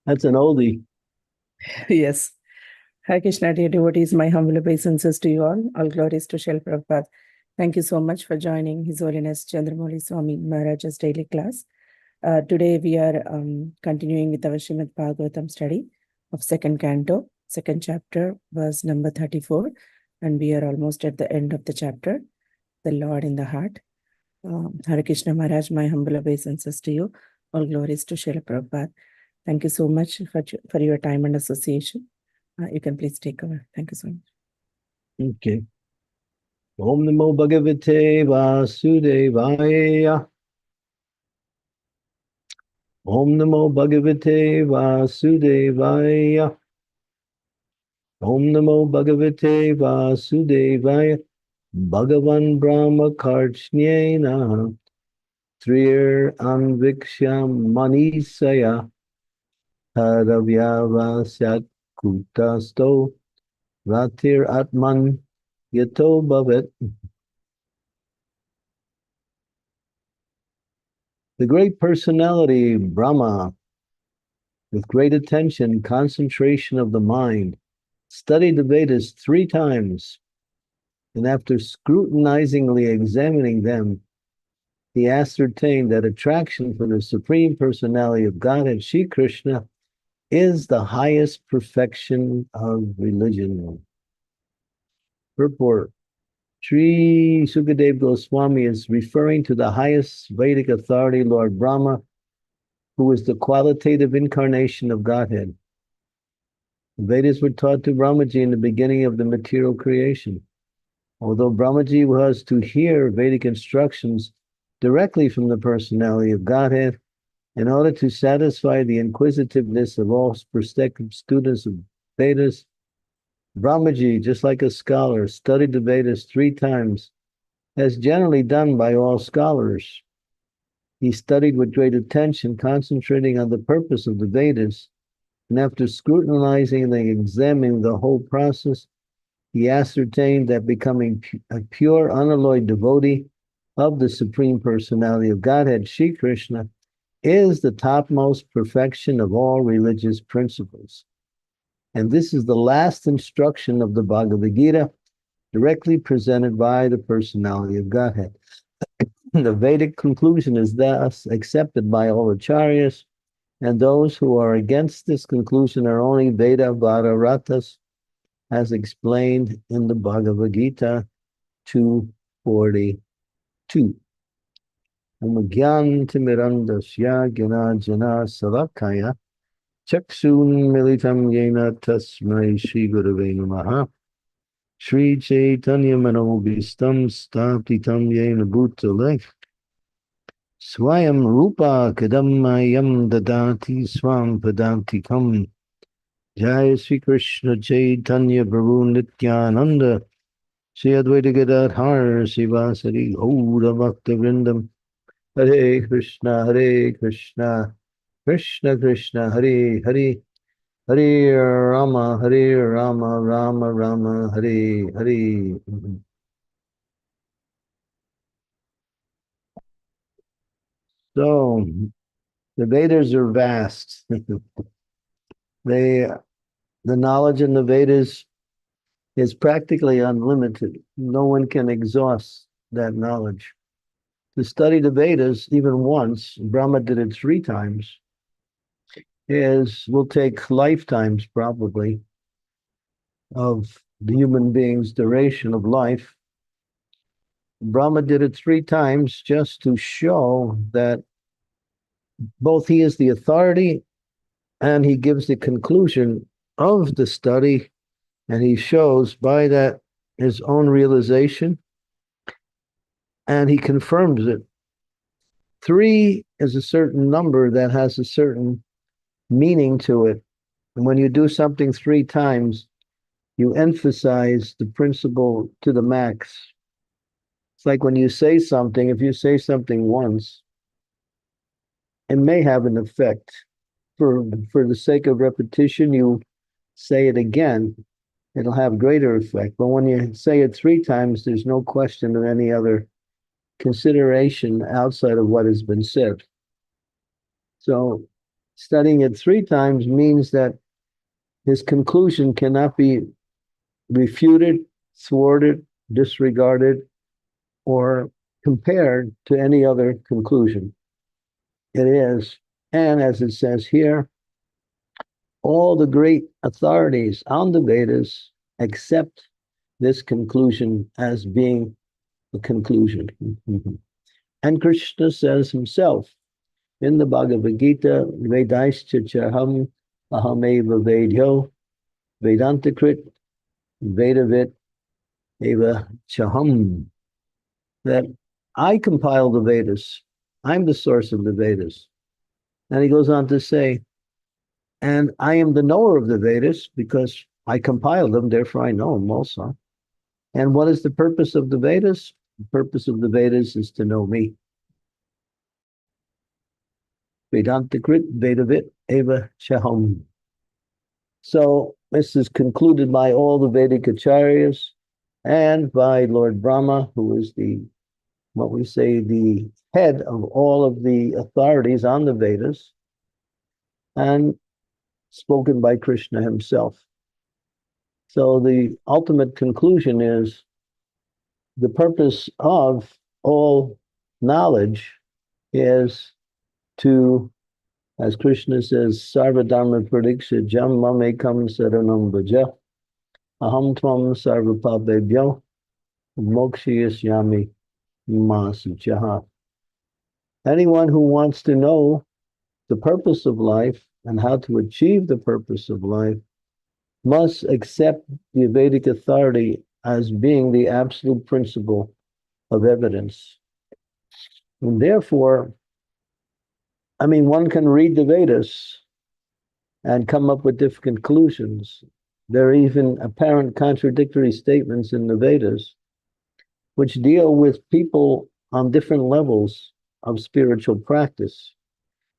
That's an oldie. Yes. Hare Krishna, dear devotees, my humble obeisances to you all. All glories to Srila Prabhupada. Thank you so much for joining His Holiness Candramauli Swami Maharaj's daily class. Today we are continuing with our Srimad Bhagavatam study of second canto, second chapter, verse number 34. And we are almost at the end of the chapter, the Lord in the Heart. Hare Krishna Maharaj, my humble obeisances to you. All glories to Srila Prabhupada. Thank you so much for your time and association. You can please take over. Thank you so much. Okay. Om Namo Bhagavate Vasudevaya. Om Namo Bhagavate Vasudevaya. Om Namo Bhagavate Vasudevaya. Bhagavan Brahma Karchnena. Trir Anviksham Manisaya. Haravyavasyat Kutasto. Ratir Atman Yato Bhavat. The great personality, Brahma, with great attention, concentration of the mind, studied the Vedas 3 times, and after scrutinizingly examining them, he ascertained that attraction for the Supreme Personality of Godhead, Shri Krishna, is the highest perfection of religion. Purport. Sri Sukadev Goswami is referring to the highest Vedic authority, Lord Brahma, who is the qualitative incarnation of Godhead. The Vedas were taught to Brahmaji in the beginning of the material creation. Although Brahmaji was to hear Vedic instructions directly from the personality of Godhead, in order to satisfy the inquisitiveness of all prospective students of Vedas, Brahmaji, just like a scholar, studied the Vedas 3 times, as generally done by all scholars. He studied with great attention, concentrating on the purpose of the Vedas, and after scrutinizing and examining the whole process, he ascertained that becoming a pure, unalloyed devotee of the Supreme Personality of Godhead, Shri Krishna, is the topmost perfection of all religious principles. And this is the last instruction of the Bhagavad Gita, directly presented by the Personality of Godhead. The Vedic conclusion is thus accepted by all acharyas, and those who are against this conclusion are only Veda Vadaratas, as explained in the Bhagavad Gita 2:42. Amagyantimirandasya Gyanajana Savakaya Chaksun Militam Yena Tasmai Shri Gurave Namaha Shri Chaitanya Manobhistam Staptitam Yena Bhutale Swayam Rupa Kadamayam Dadati Swam Padantikam Jai Sri Krishna Chaitanya Prabhu Nityananda Sri Advaita Gadadhar Sivasari Gaura Bhakta Vrindam Hare Krishna Krishna Krishna Hare Hare Hare Rama Rama Rama Hare Hare. So the Vedas are vast. The knowledge in the Vedas is practically unlimited. No one can exhaust that knowledge. To study the Vedas even once, Brahma did it 3 times, will take lifetimes probably of the human being's duration of life. Brahma did it 3 times just to show that both he is the authority and he gives the conclusion of the study, and he shows by that his own realization, and he confirms it. 3 is a certain number that has a certain meaning to it. And when you do something 3 times, you emphasize the principle to the max. It's like when you say something, if you say something once, it may have an effect. For the sake of repetition, you say it again, it'll have greater effect. But when you say it 3 times, there's no question of any other consideration outside of what has been said. So studying it 3 times means that his conclusion cannot be refuted, thwarted, disregarded, or compared to any other conclusion. It is, and as it says here, all the great authorities on the Vedas accept this conclusion as being the conclusion. And Krishna says himself in the Bhagavad Gita, Vedaischa chaham ahameva vedyo Vedantakrit Vedavit eva chaham, that I compile the Vedas. I'm the source of the Vedas. And he goes on to say, and I am the knower of the Vedas because I compile them, therefore I know them also. And what is the purpose of the Vedas? The purpose of the Vedas is to know me. Vedantakrit Vedavit eva chaham. So this is concluded by all the Vedic acharyas and by Lord Brahma, who is what we say, the head of all of the authorities on the Vedas, and spoken by Krishna himself. So the ultimate conclusion is the purpose of all knowledge is to, as Krishna says, Sarvadharma Pradiksha Jam Mamekam Saranam Bhaja Aham Tvam Sarvapabhebhyo Mokshayasyami Masuchaha. Anyone who wants to know the purpose of life and how to achieve the purpose of life must accept the Vedic authority as being the absolute principle of evidence. And therefore, one can read the Vedas and come up with different conclusions. There are even apparent contradictory statements in the Vedas which deal with people on different levels of spiritual practice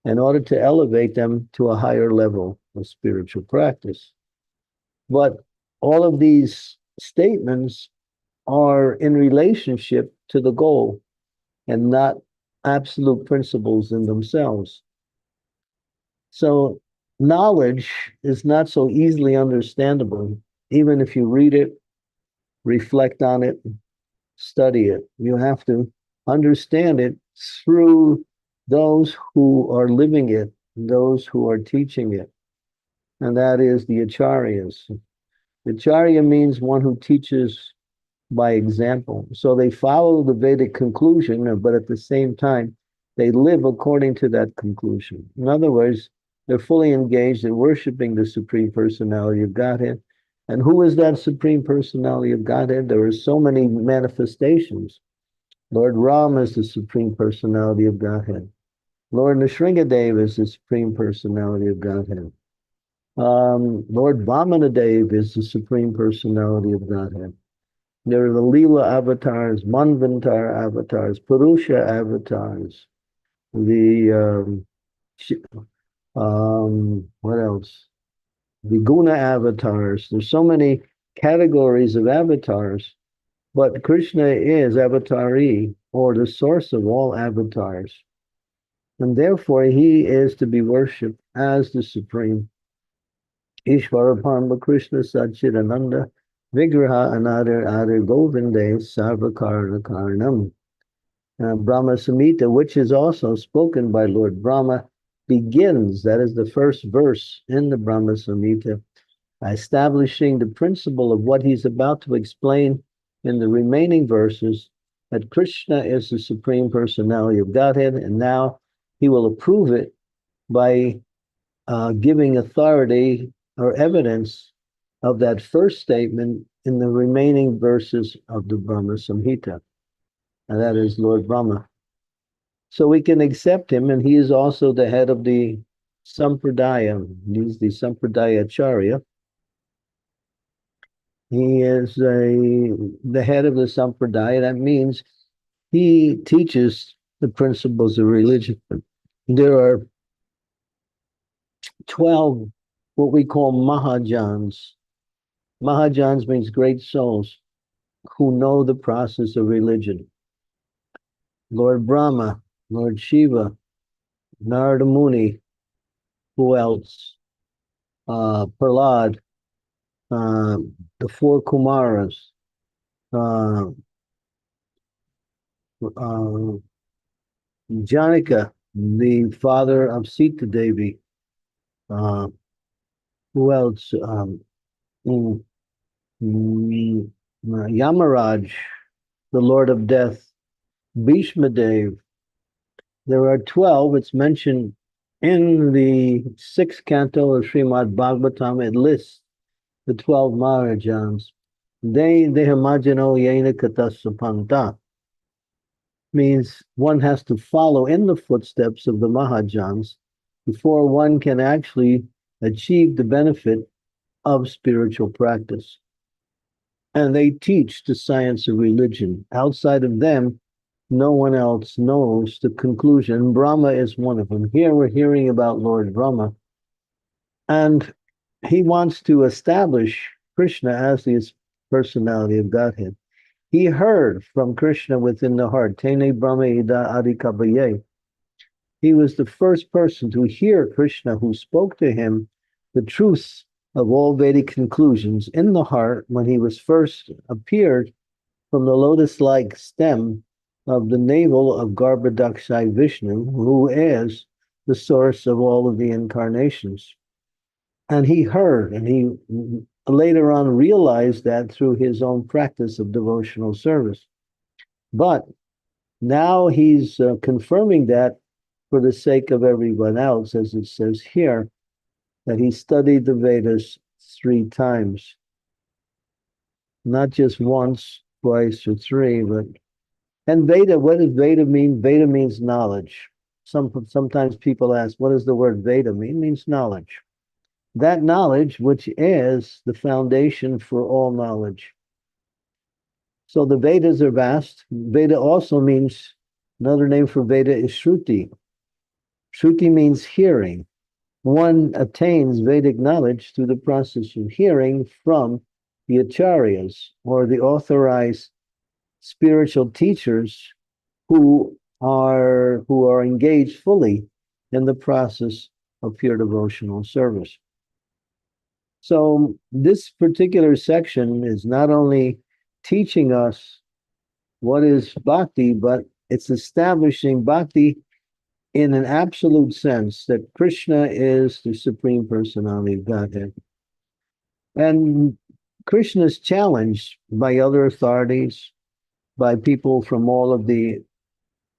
in order to elevate them to a higher level of spiritual practice. But all of these statements are in relationship to the goal and not absolute principles in themselves. So knowledge is not so easily understandable, even if you read it, reflect on it, study it. You have to understand it through those who are living it, those who are teaching it. And that is the acharyas. Acharya means one who teaches by example. So they follow the Vedic conclusion, but at the same time, they live according to that conclusion. In other words, they're fully engaged in worshiping the Supreme Personality of Godhead. And who is that Supreme Personality of Godhead? There are so many manifestations. Lord Ram is the Supreme Personality of Godhead. Lord Nrsingadev is the Supreme Personality of Godhead. Lord Vamanadev is the Supreme Personality of Godhead. There are the Leela avatars, Manvantar avatars, Purusha avatars, what else? The Guna avatars. There's so many categories of avatars, but Krishna is avatari, or the source of all avatars. And therefore, he is to be worshipped as the Supreme. Ishvara Parama Krishna Satchidananda Vigraha Anadar Adar Govinde Sarvakarna Karnam. Brahma Samhita, which is also spoken by Lord Brahma, begins, that is the first verse in the Brahma Samhita, establishing the principle of what he's about to explain in the remaining verses, that Krishna is the Supreme Personality of Godhead, and now he will approve it by giving authority or evidence of that first statement in the remaining verses of the Brahma Samhita, and that is Lord Brahma. So we can accept him, and he is also the head of the Sampradaya. He's the Sampradaya Acharya. He is the head of the Sampradaya. That means he teaches the principles of religion. There are 12 what we call Mahajans. Mahajans means great souls who know the process of religion. Lord Brahma, Lord Shiva, Narada Muni, who else? Prahlad, the four Kumaras, uh, Janaka, the father of Sita Devi. Who else? Mm, Yamaraj, the Lord of Death, Bhishma Dev. There are 12. It's mentioned in the sixth canto of Srimad Bhagavatam. It lists the 12 Maharajas. They Dehamajano Yena Katasapanta means one has to follow in the footsteps of the Mahajans before one can actually achieve the benefit of spiritual practice. And they teach the science of religion. Outside of them, no one else knows the conclusion. Brahma is one of them. Here we're hearing about Lord Brahma, and he wants to establish Krishna as the personality of Godhead. He heard from Krishna within the heart. Tene Brahma Ida Adikabaye. He was the first person to hear Krishna who spoke to him the truths of all Vedic conclusions in the heart when he was first appeared from the lotus-like stem of the navel of Garbhodakshai Vishnu, who is the source of all of the incarnations. And he heard, and he later on realized that through his own practice of devotional service. But now he's confirming that for the sake of everyone else, as it says here, that he studied the Vedas 3 times. Not just once, twice, or 3, but and Veda, what does Veda mean? Veda means knowledge. Sometimes people ask, what does the word Veda mean? It means knowledge. That knowledge, which is the foundation for all knowledge. So the Vedas are vast. Veda also means, another name for Veda is Shruti. Shruti means hearing. One attains Vedic knowledge through the process of hearing from the acharyas, or the authorized spiritual teachers who are engaged fully in the process of pure devotional service. So this particular section is not only teaching us what is bhakti, but it's establishing bhakti in an absolute sense that Krishna is the Supreme Personality of Godhead. And Krishna is challenged by other authorities, by people from all of the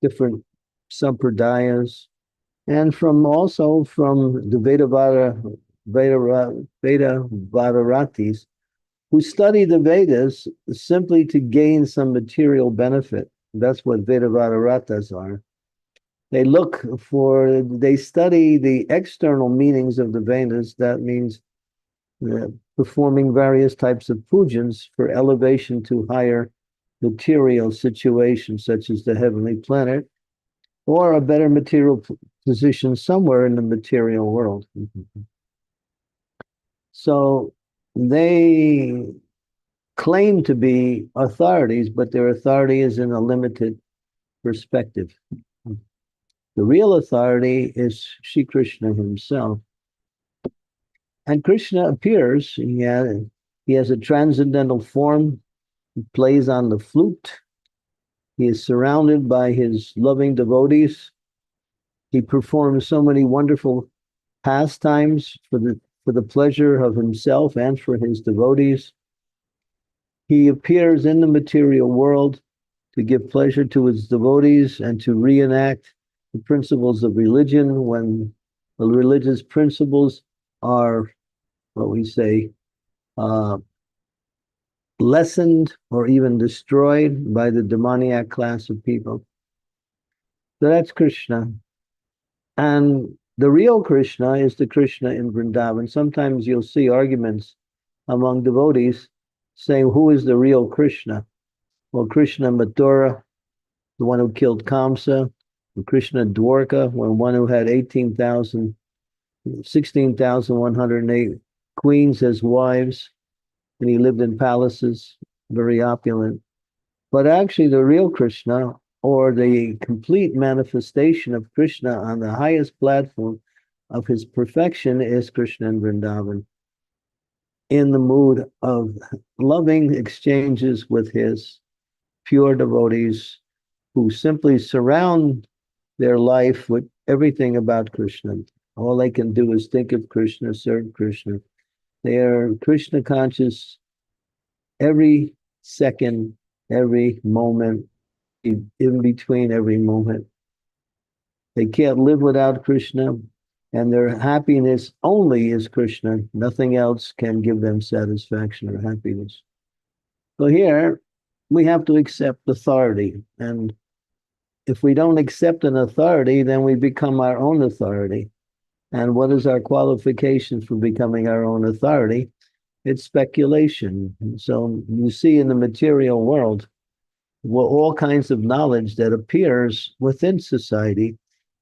different sampradayas, and also from the Vedavaratis, who study the Vedas simply to gain some material benefit. That's what Vedavaratas are. They study the external meanings of the Vedas. That means performing various types of pujans for elevation to higher material situations, such as the heavenly planet, or a better material position somewhere in the material world. So they claim to be authorities, but their authority is in a limited perspective. The real authority is Sri Krishna himself. And Krishna appears, he has a transcendental form, he plays on the flute, he is surrounded by his loving devotees, he performs so many wonderful pastimes for the pleasure of himself and for his devotees. He appears in the material world to give pleasure to his devotees and to reenact the principles of religion when the religious principles are, what we say, lessened or even destroyed by the demoniac class of people. So that's Krishna. And the real Krishna is the Krishna in Vrindavan. Sometimes you'll see arguments among devotees saying, who is the real Krishna? Well, Krishna Mathura, the one who killed Kamsa, Krishna Dwarka, one who had 16,108 queens as wives, and he lived in palaces, very opulent. But actually the real Krishna, or the complete manifestation of Krishna on the highest platform, of his perfection is Krishna and Vrindavan, in the mood of loving exchanges with his pure devotees who simply surround their life with everything about Krishna. All they can do is think of Krishna, serve Krishna. They are Krishna conscious every second, every moment, in between every moment. They can't live without Krishna, and their happiness only is Krishna. Nothing else can give them satisfaction or happiness. So here we have to accept authority. And if we don't accept an authority, then we become our own authority. And what is our qualification for becoming our own authority? It's speculation. So you see in the material world, well, all kinds of knowledge that appears within society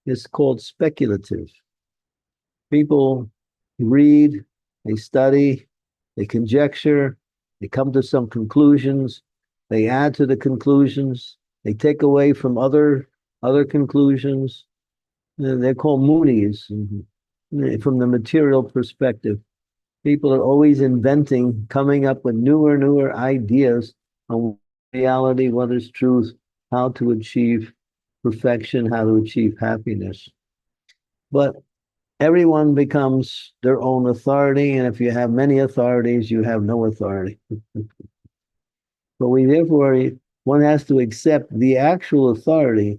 is called speculative. People read, they study, they conjecture, they come to some conclusions, they add to the conclusions, they take away from other conclusions. They're called Moonies. From the material perspective, people are always inventing, coming up with newer ideas on reality, what is truth, how to achieve perfection, how to achieve happiness. But everyone becomes their own authority, and if you have many authorities, you have no authority. But therefore, one has to accept the actual authority,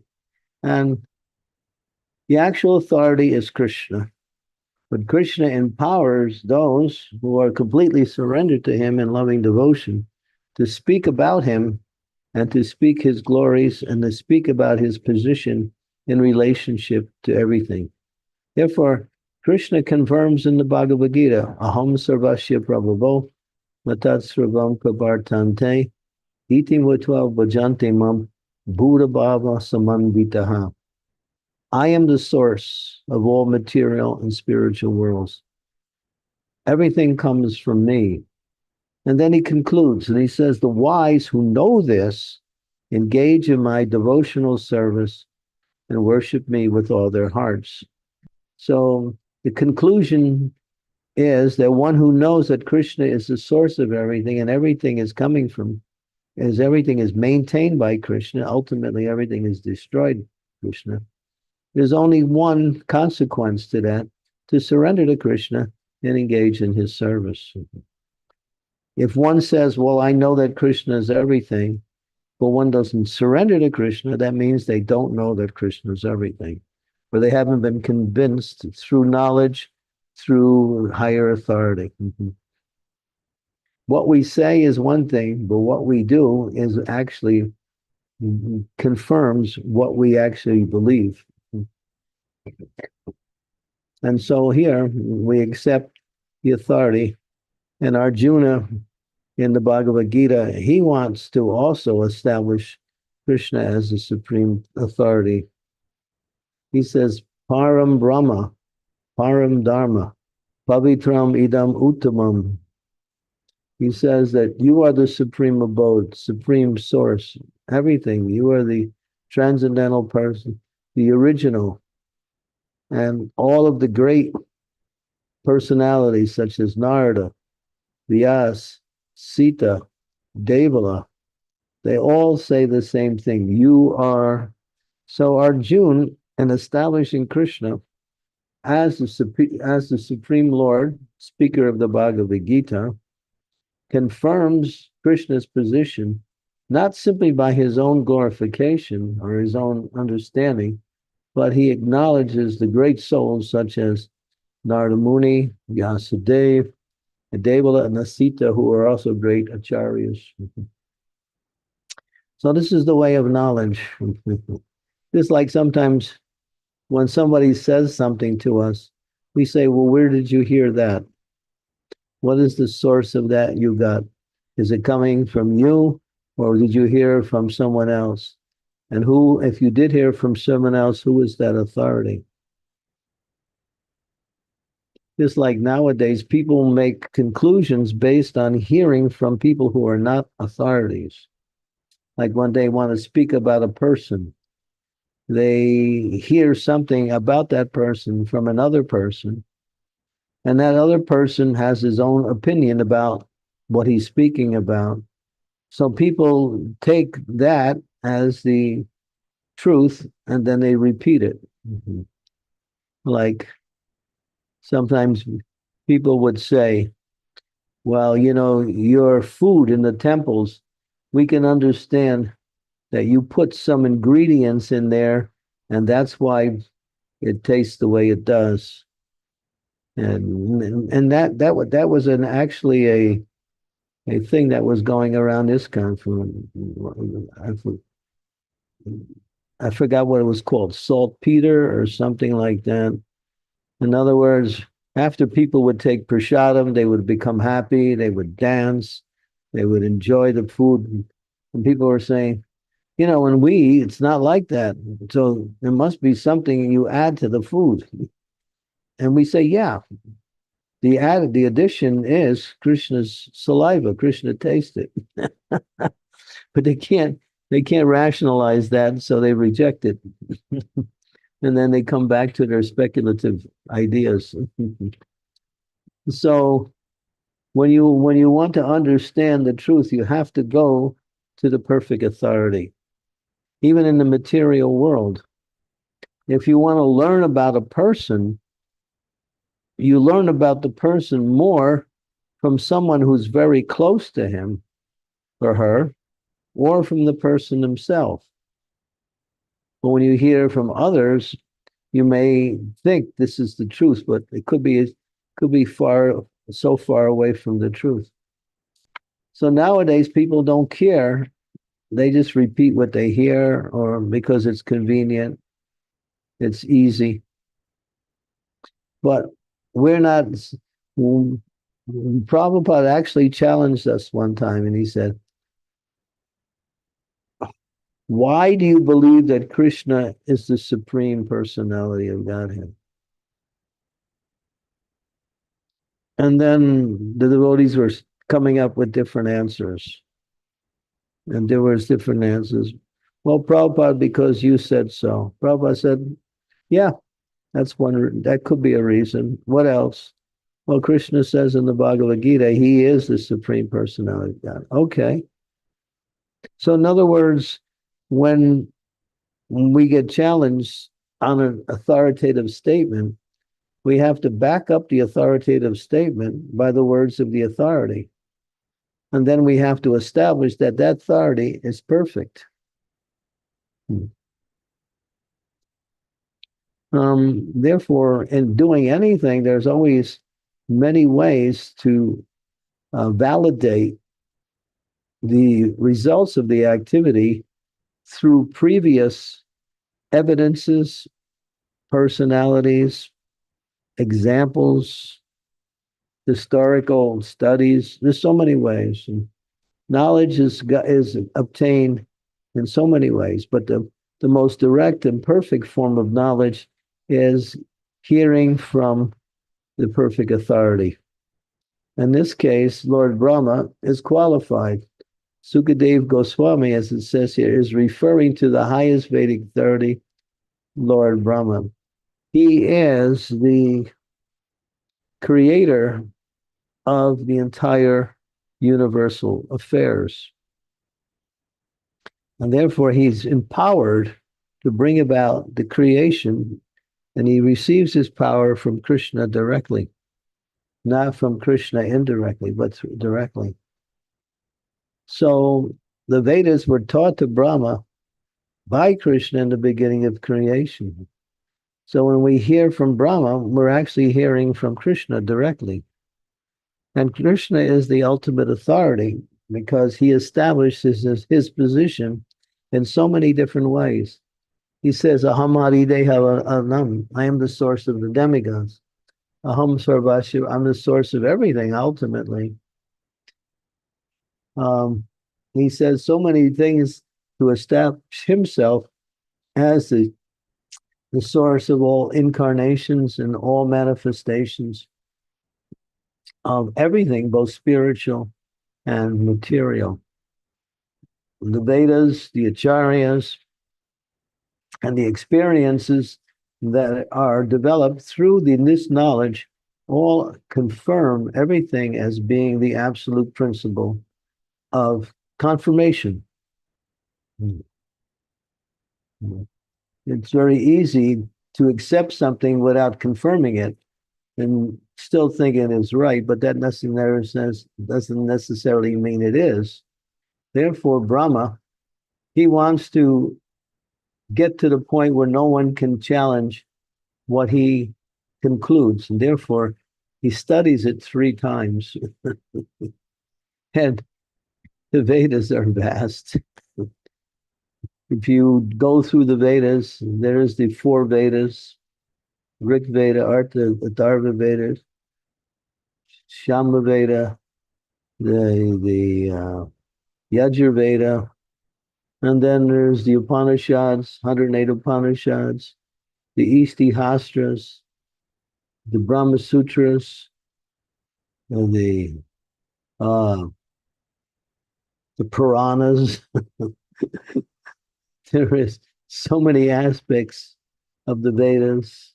and the actual authority is Krishna. But Krishna empowers those who are completely surrendered to him in loving devotion to speak about him and to speak his glories and to speak about his position in relationship to everything. Therefore, Krishna confirms in the Bhagavad Gita, Aham Sarvasya Prabhavo, Matat Sravam Kabartante, Iti Mutva Bhajante Mam, Buddha Bhava Samanvitaha. I am the source of all material and spiritual worlds. Everything comes from me. And then he concludes, and he says, the wise who know this engage in my devotional service and worship me with all their hearts. So the conclusion is that one who knows that Krishna is the source of everything and everything is coming from, as everything is maintained by Krishna, ultimately everything is destroyed by Krishna. There's only one consequence to that, to surrender to Krishna and engage in his service. If one says, well, I know that Krishna is everything, but one doesn't surrender to Krishna, that means they don't know that Krishna is everything, or they haven't been convinced through knowledge, through higher authority. What we say is one thing, but what we do is actually confirms what we actually believe. And so here we accept the authority. And Arjuna in the Bhagavad Gita, he wants to also establish Krishna as the supreme authority. He says, Param Brahma, Param Dharma, Pavitram Idam Uttamam. He says that you are the supreme abode, supreme source, everything. You are the transcendental person, the original. And all of the great personalities such as Narada, Vyas, Sita, Devala, they all say the same thing. You are. So Arjuna, in establishing Krishna as the Supreme Lord, speaker of the Bhagavad Gita, confirms Krishna's position not simply by his own glorification or his own understanding, but he acknowledges the great souls such as Narada Muni, Vyasadeva, Devala, and Sita, who are also great acharyas. So this is the way of knowledge. Just like sometimes when somebody says something to us, we say, well, where did you hear that? What is the source of that you got? Is it coming from you, or did you hear from someone else? And who, if you did hear from someone else, who is that authority? Just like nowadays, people make conclusions based on hearing from people who are not authorities. Like when they want to speak about a person, they hear something about that person from another person, and that other person has his own opinion about what he's speaking about. So people take that as the truth and then they repeat it. Mhm. Like sometimes people would say, well, your food in the temples, we can understand that you put some ingredients in there, and that's why it tastes the way it does. And that was an actually a thing that was going around this country. I forgot what it was called, saltpeter or something like that. In other words, after people would take prasadam, they would become happy, they would dance, they would enjoy the food. And people were saying, when we eat, it's not like that. So there must be something you add to the food. And we say, yeah, the addition is Krishna's saliva. Krishna tasted it. But they can't rationalize that, so they reject it. And then they come back to their speculative ideas. So when you want to understand the truth, you have to go to the perfect authority. Even in the material world, if you want to learn about a person, you learn about the person more from someone who's very close to him or her, or from the person himself. But when you hear from others, you may think this is the truth, but it could be so far away from the truth. So nowadays people don't care. They just repeat what they hear, or because it's convenient, it's easy. But we're not. Prabhupada actually challenged us one time, and he said, why do you believe that Krishna is the supreme personality of Godhead? And then the devotees were coming up with different answers. And there was different answers. Well, Prabhupada, because you said so. Prabhupada said, yeah, that could be a reason. What else? Well, Krishna says in the Bhagavad Gita, he is the supreme personality of God. Okay. So in other words, when we get challenged on an authoritative statement, we have to back up the authoritative statement by the words of the authority. And then we have to establish that that authority is perfect. Therefore, in doing anything, there's always many ways to validate the results of the activity through previous evidences, personalities, examples, historical studies. There's so many ways. And knowledge is obtained in so many ways, but the most direct and perfect form of knowledge is hearing from the perfect authority. In this case, Lord Brahma is qualified. Sukadev Goswami, as it says here, is referring to the highest Vedic authority, Lord Brahma. He is the creator of the entire universal affairs. And therefore, he's empowered to bring about the creation, and he receives his power from Krishna directly, not from Krishna indirectly, but directly. So the Vedas were taught to Brahma by Krishna in the beginning of creation. So when we hear from Brahma, we're actually hearing from Krishna directly. And Krishna is the ultimate authority because he establishes his position in so many different ways. He says, Aham Adideha Anam, I am the source of the demigods. Aham Sarvashiv, I'm the source of everything ultimately. He says so many things to establish himself as the source of all incarnations and all manifestations of everything, both spiritual and material. The Vedas, the Acharyas, And the experiences that are developed through this knowledge all confirm everything as being the absolute principle of confirmation. It's very easy to accept something without confirming it and still think it is right, but that doesn't necessarily mean it is. Therefore, Brahma, he wants to get to the point where no one can challenge what he concludes, and therefore he studies it 3 times. And the Vedas are vast. If you go through the Vedas, there is the 4 Vedas: Rig Veda, Artha, Atharva Vedas, Shama Veda, the Yajur Veda, and then there's the Upanishads, 108 Upanishads, the Istihastras, the Brahma Sutras, the Puranas. There is so many aspects of the Vedas.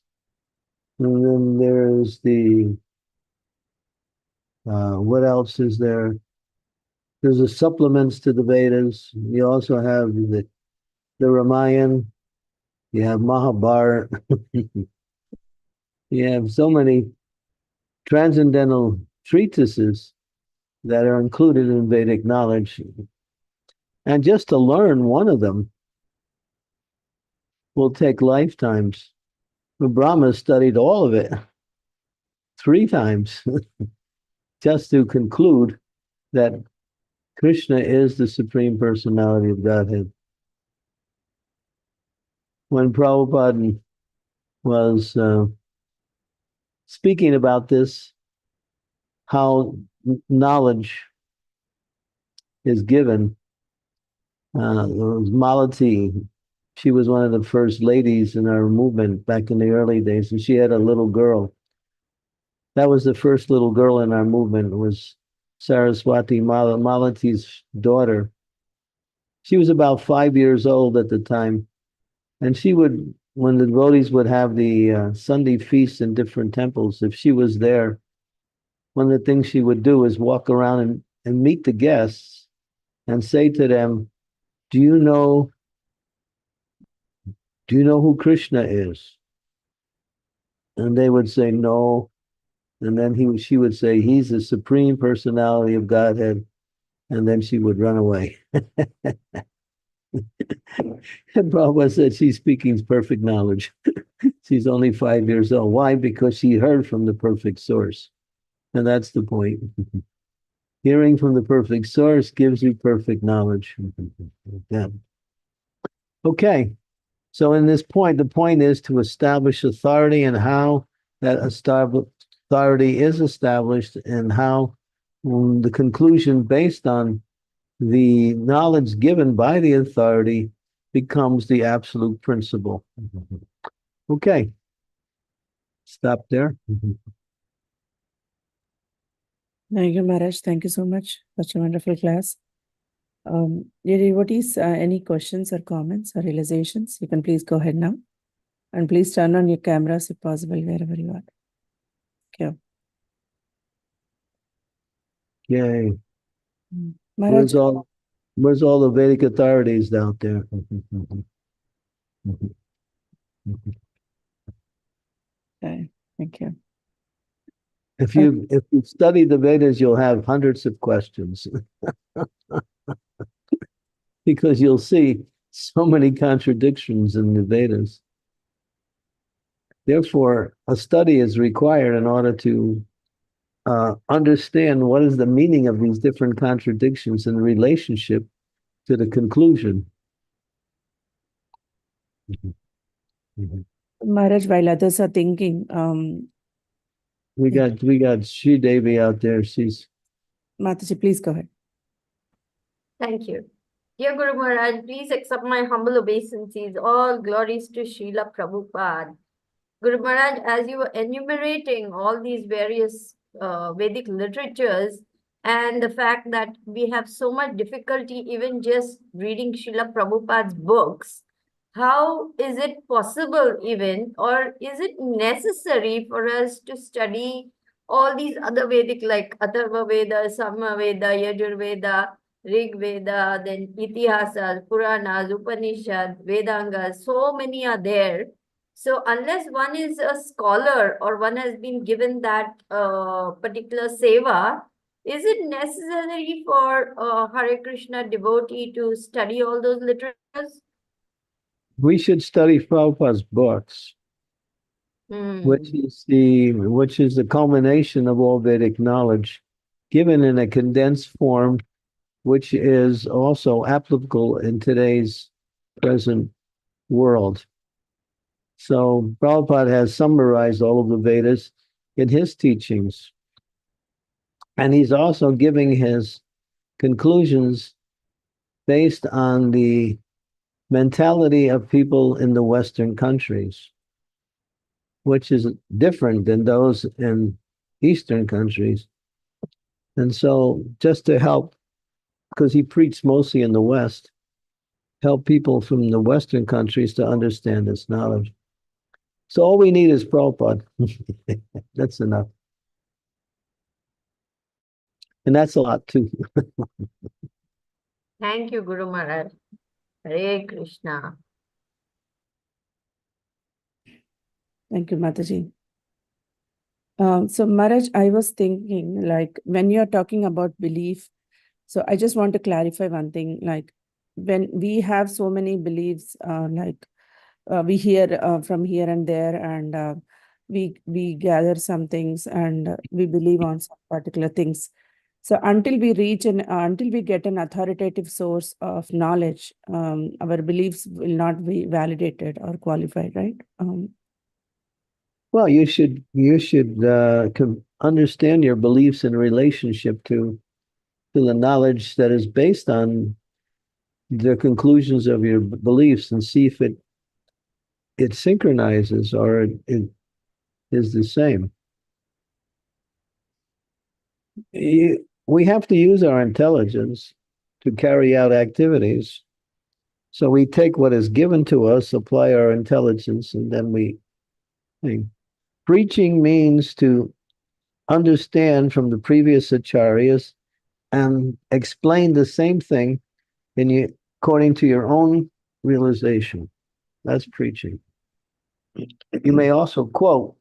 And then there's the, what else is there? There's the supplements to the Vedas. You also have the Ramayana. You have Mahabharata. You have so many transcendental treatises that are included in Vedic knowledge. And just to learn one of them will take lifetimes. Brahma studied all of it 3 times just to conclude that Krishna is the Supreme Personality of Godhead. When Prabhupada was speaking about this, how knowledge is given, there was Malati. She was one of the first ladies in our movement back in the early days, and she had a little girl. That was the first little girl in our movement. It was Saraswati, Malati's daughter. She was about 5 years old at the time, and she would, when the devotees would have the Sunday feasts in different temples, if she was there, one of the things she would do is walk around and meet the guests and say to them, do you know who Krishna is? And they would say, no. And then she would say, he's the Supreme Personality of Godhead. And then she would run away. And Prabhupada said she's speaking perfect knowledge. She's only 5 years old. Why? Because she heard from the perfect source. And that's the point. Hearing from the perfect source gives you perfect knowledge. Yeah. Okay. So in this point, the point is to establish authority, and how that authority is established, and how the conclusion based on the knowledge given by the authority becomes the absolute principle. Okay. Stop there. Thank you, Maharaj. Thank you so much. Such a wonderful class. Dear devotees, any questions or comments or realizations, you can please go ahead now. And please turn on your cameras if possible, wherever you are. Okay. Yay. Maharaj, Where's all the Vedic authorities out there? okay, thank you. If you study the Vedas, you'll have hundreds of questions. Because you'll see so many contradictions in the Vedas. Therefore, a study is required in order to understand what is the meaning of these different contradictions in relationship to the conclusion. Maharaj, while others are thinking, We got Sri Devi out there. She's Mataji, please go ahead. Thank you. Dear Guru Maharaj, please accept my humble obeisances. All glories to Srila Prabhupada. Guru Maharaj, as you were enumerating all these various Vedic literatures, and the fact that we have so much difficulty even just reading Srila Prabhupada's books, how is it possible even, or is it necessary for us to study all these other Vedic like Atharva Veda, Sama Veda, Yajurveda, Rig Veda, then Itihasas, Puranas, Upanishads, Vedangas, so many are there. So unless one is a scholar or one has been given that particular seva, is it necessary for a Hare Krishna devotee to study all those literatures? We should study Prabhupada's books, which Hmm. is the culmination of all Vedic knowledge, given in a condensed form, which is also applicable in today's present world. So Prabhupada has summarized all of the Vedas in his teachings. And he's also giving his conclusions based on the mentality of people in the Western countries, which is different than those in Eastern countries. And so, just to help, because he preached mostly in the West, help people from the Western countries to understand this knowledge. So, all we need is Prabhupada. That's enough. And that's a lot too. Thank you, Guru Maharaj. Hare Krishna. Thank you, Mataji. So Maharaj, I was thinking, like, when you're talking about belief, so I just want to clarify one thing, like, when we have so many beliefs, we hear from here and there, and we gather some things, and we believe on some particular things. So until we until we get an authoritative source of knowledge, our beliefs will not be validated or qualified, right? Well, you should understand your beliefs in relationship to the knowledge that is based on the conclusions of your beliefs, and see if it synchronizes or it is the same. We have to use our intelligence to carry out activities. So we take what is given to us, apply our intelligence, and then we think. Preaching means to understand from the previous acharyas and explain the same thing according to your own realization. That's preaching. You may also quote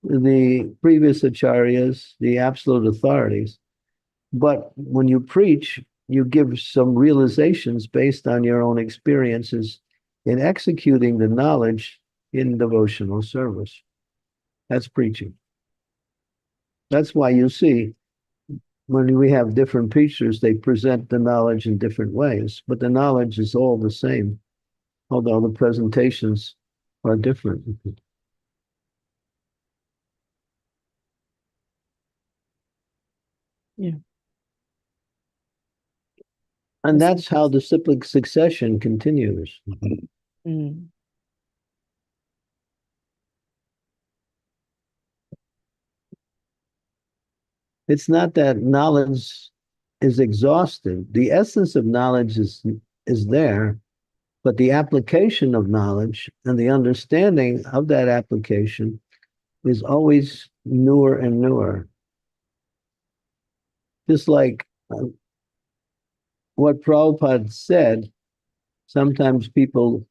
the previous acharyas, the absolute authorities, but when you preach, you give some realizations based on your own experiences in executing the knowledge in devotional service. That's preaching. That's why you see when we have different preachers, they present the knowledge in different ways, but the knowledge is all the same, although the presentations are different. Yeah. And that's how the cyclic succession continues. Mm. It's not that knowledge is exhausted. The essence of knowledge is there, but the application of knowledge and the understanding of that application is always newer and newer. Just like what Prabhupada said, sometimes people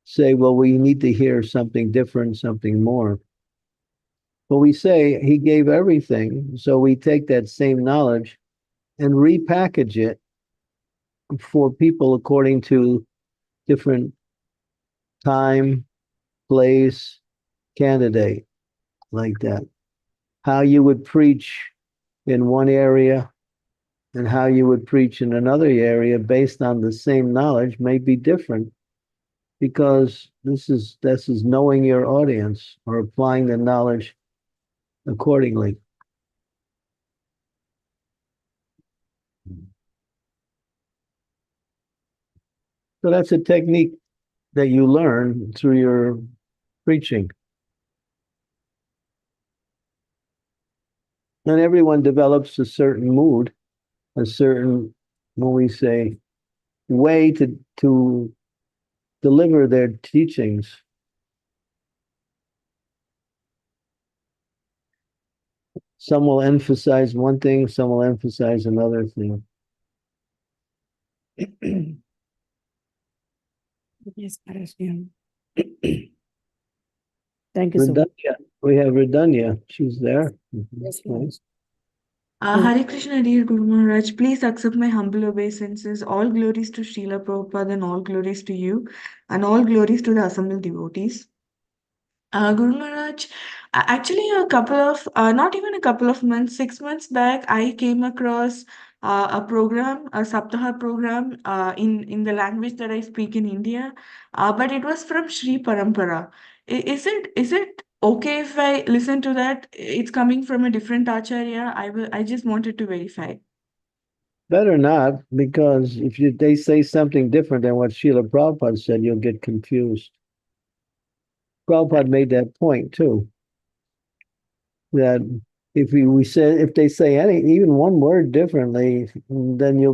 say, well, we need to hear something different, something more. But we say he gave everything, so we take that same knowledge and repackage it for people according to different time, place, candidate, like that. How you would preach in one area and how you would preach in another area based on the same knowledge may be different, because this is knowing your audience or applying the knowledge accordingly. So that's a technique that you learn through your preaching. And everyone develops a certain mood, a certain, when we say, way to deliver their teachings. Some will emphasize one thing, some will emphasize another thing. Yes, Maharaj. Yeah. Thank you so much. Redanya, we have Redanya. She's there. Yes, Right. Maharaj. Hare Krishna, dear Guru Maharaj, please accept my humble obeisances. All glories to Srila Prabhupada and all glories to you, and all glories to the assembled devotees. Guru Maharaj, actually, not even a couple of months, 6 months back, I came across a program, a Saptaha program in the language that I speak in India, but it was from Sri Parampara. Is it okay if I listen to that? It's coming from a different Acharya. I just wanted to verify. Better not, because if they say something different than what Srila Prabhupada said, you'll get confused. Prabhupada made that point too. That if if they say even one word differently, then you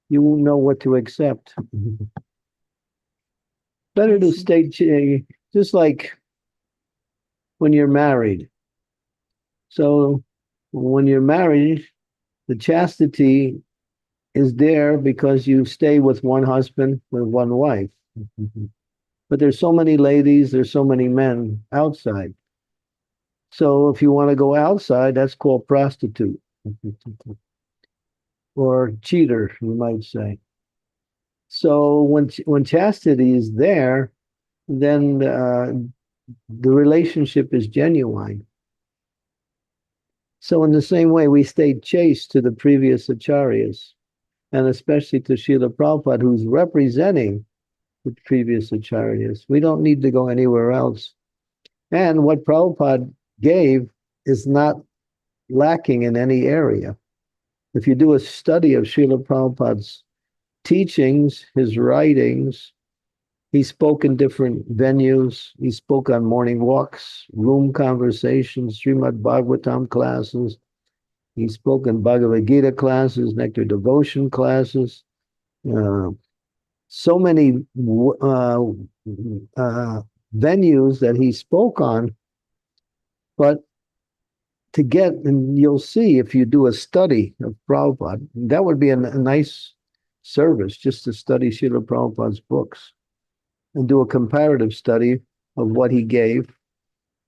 know what to accept. Better to state just like when you're married. So when you're married, the chastity is there because you stay with one husband, with one wife. But there's so many ladies, there's so many men outside. So if you want to go outside, that's called prostitute or cheater, you might say. So when chastity is there, then the relationship is genuine. So in the same way, we stayed chaste to the previous acharyas, and especially to Srila Prabhupada, who's representing the previous acharyas. We don't need to go anywhere else. And what Prabhupada gave is not lacking in any area. If you do a study of Srila Prabhupada's teachings, his writings, he spoke in different venues. He spoke on morning walks, room conversations, Srimad Bhagavatam classes. He spoke in Bhagavad Gita classes, Nectar Devotion classes. So many venues that he spoke on. But to get, and you'll see if you do a study of Prabhupada, that would be a nice service just to study Srila Prabhupada's books and do a comparative study of what he gave.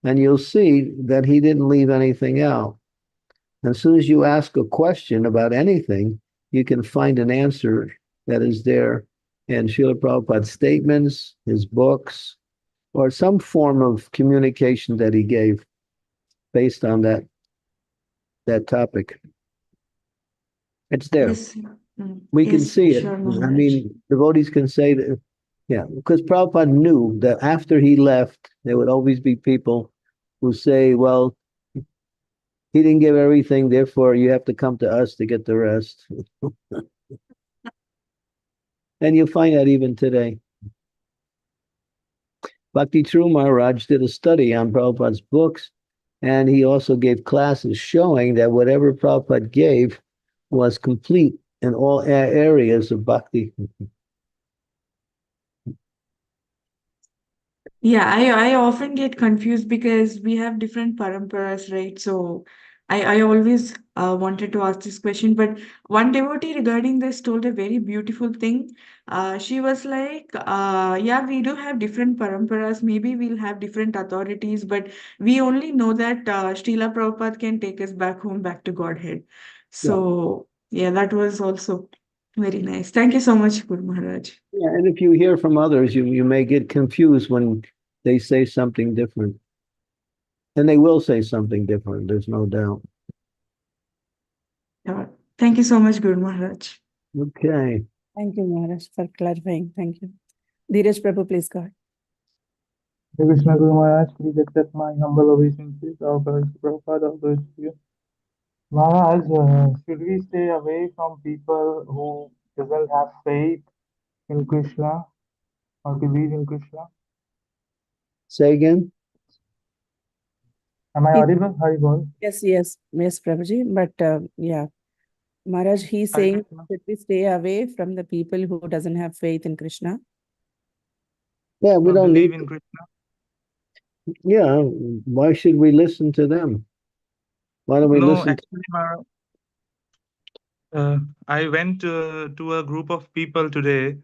And you'll see that he didn't leave anything out. And as soon as you ask a question about anything, you can find an answer that is there in Srila Prabhupada's statements, his books, or some form of communication that he gave based on that topic. It's there. Yes. We can Yes, see it. sure, I Maharaj. mean, devotees can say that, yeah, because Prabhupada knew that after he left, there would always be people who say, well, he didn't give everything, therefore you have to come to us to get the rest. And you'll find that even today. Bhakti True Maharaj did a study on Prabhupada's books, and he also gave classes showing that whatever Prabhupada gave was complete in all areas of bhakti. Yeah, I often get confused because we have different paramparas, right? So I always wanted to ask this question, but one devotee regarding this told a very beautiful thing. She was like, yeah, we do have different paramparas. Maybe we'll have different authorities, but we only know that Srila Prabhupada can take us back home, back to Godhead. Yeah. So yeah, that was also very nice. Thank you so much, Guru Maharaj. Yeah, and if you hear from others, you may get confused when they say something different. And they will say something different, there's no doubt. Yeah. Thank you so much, Guru Maharaj. Okay. Thank you, Maharaj, for clarifying. Thank you. Dheeraj Prabhu, please go ahead. Hare Krishna Guru Maharaj, please accept my humble obeisances. All glories to Prabhupada, all glories to you. Maharaj, should we stay away from people who doesn't have faith in Krishna or believe in Krishna? Say again? Am I audible? Haribol? Yes, Prabhuji. But yeah, Maharaj, he's Hare saying, Krishna. should we stay away from the people who doesn't have faith in Krishna? Yeah, we don't Believe need, in Krishna. yeah, why should we listen to them? Why don't we No, listen to, actually, I went to a group of people today.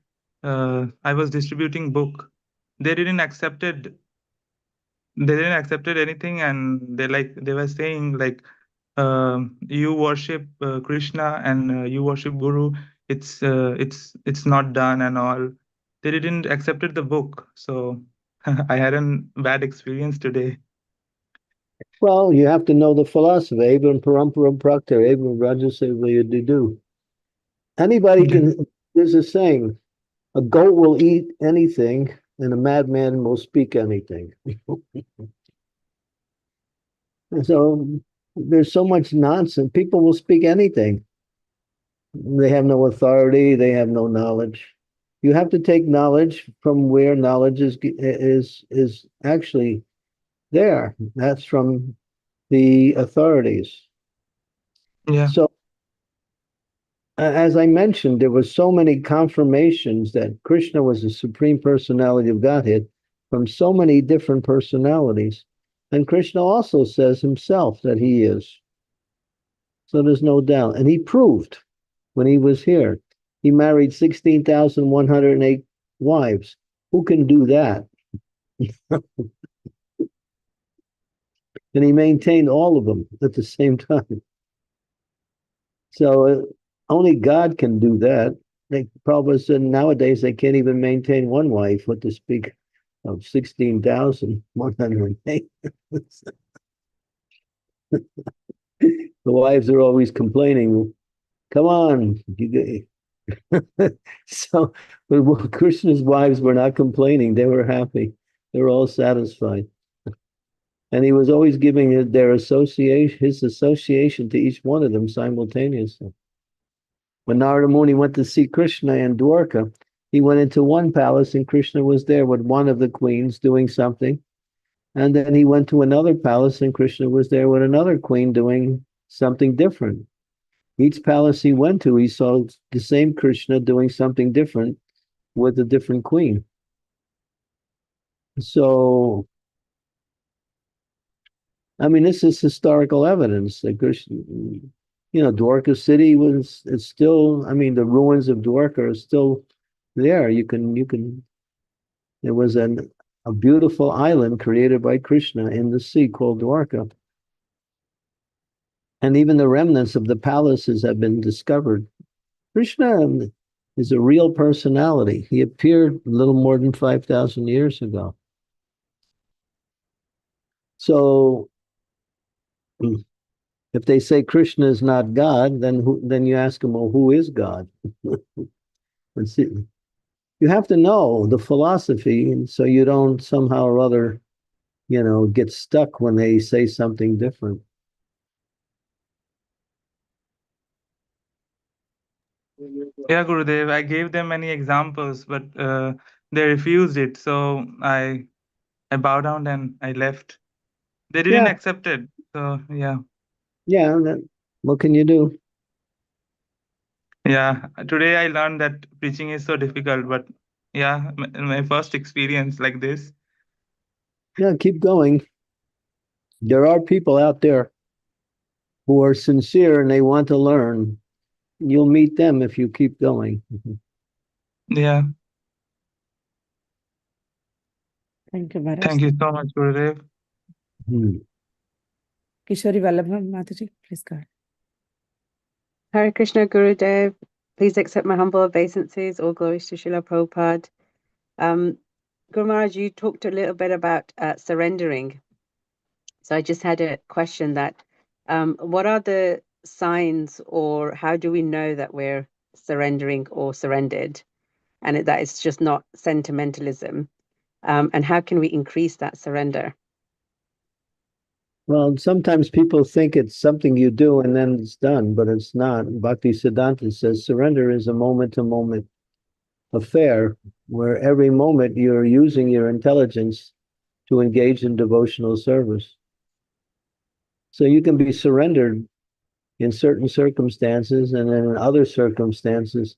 I was distributing book. They didn't accepted. They didn't accepted anything, and they were saying like, you worship Krishna and you worship Guru. It's not done and all. They didn't accepted the book, so I had a bad experience today. well, you have to know the philosophy. Evam paramparam prakta, evam rajasevayadidu. Anybody can, there's a saying, a goat will eat anything and a madman will speak anything. So there's so much nonsense. People will speak anything. They have no authority. They have no knowledge. You have to take knowledge from where knowledge is actually there. That's from the authorities. Yeah. So, as I mentioned, there were so many confirmations that Krishna was the supreme personality of Godhead from so many different personalities. And Krishna also says himself that he is. So there's no doubt. And he proved when he was here. He married 16,108 wives. Who can do that? And he maintained all of them at the same time. So only God can do that. Prabhupada said nowadays they can't even maintain one wife, what to speak of 16,108. The wives are always complaining, come on. So but Krishna's wives were not complaining. They were happy. They were all satisfied. And he was always giving his association to each one of them simultaneously. When Narada Muni went to see Krishna in Dwarka, he went into one palace and Krishna was there with one of the queens doing something. And then he went to another palace and Krishna was there with another queen doing something different. Each palace he went to, he saw the same Krishna doing something different with a different queen. So, I mean, this is historical evidence that Krishna, Dwarka city it's still, I mean, the ruins of Dwarka are still there. There was a beautiful island created by Krishna in the sea called Dwarka. And even the remnants of the palaces have been discovered. Krishna is a real personality. He appeared a little more than 5,000 years ago. So if they say Krishna is not God, then you ask them, well, who is God? Let's see. You have to know the philosophy, and so you don't somehow or other, get stuck when they say something different. Yeah, Gurudev, I gave them many examples, but they refused it. So I bowed down and I left. They didn't Yeah, accept it. So yeah. yeah. What can you do? Yeah. Today I learned that preaching is so difficult, but yeah, my first experience like this. Yeah, keep going. There are people out there who are sincere and they want to learn. You'll meet them if you keep going. Yeah. Thank you, Maharaj. Thank you so much, Gurudev. Kishori Vallabha Mataji, please go ahead. Hare Krishna Gurudev, please accept my humble obeisances. All glories to Srila Prabhupada. Guru Maharaj, you talked a little bit about surrendering. So I just had a question that what are the signs or how do we know that we're surrendering or surrendered and that it's just not sentimentalism? And how can we increase that surrender? Well, sometimes people think it's something you do and then it's done, but it's not. Bhakti Siddhanta says surrender is a moment-to-moment affair where every moment you're using your intelligence to engage in devotional service. So you can be surrendered in certain circumstances, and then in other circumstances,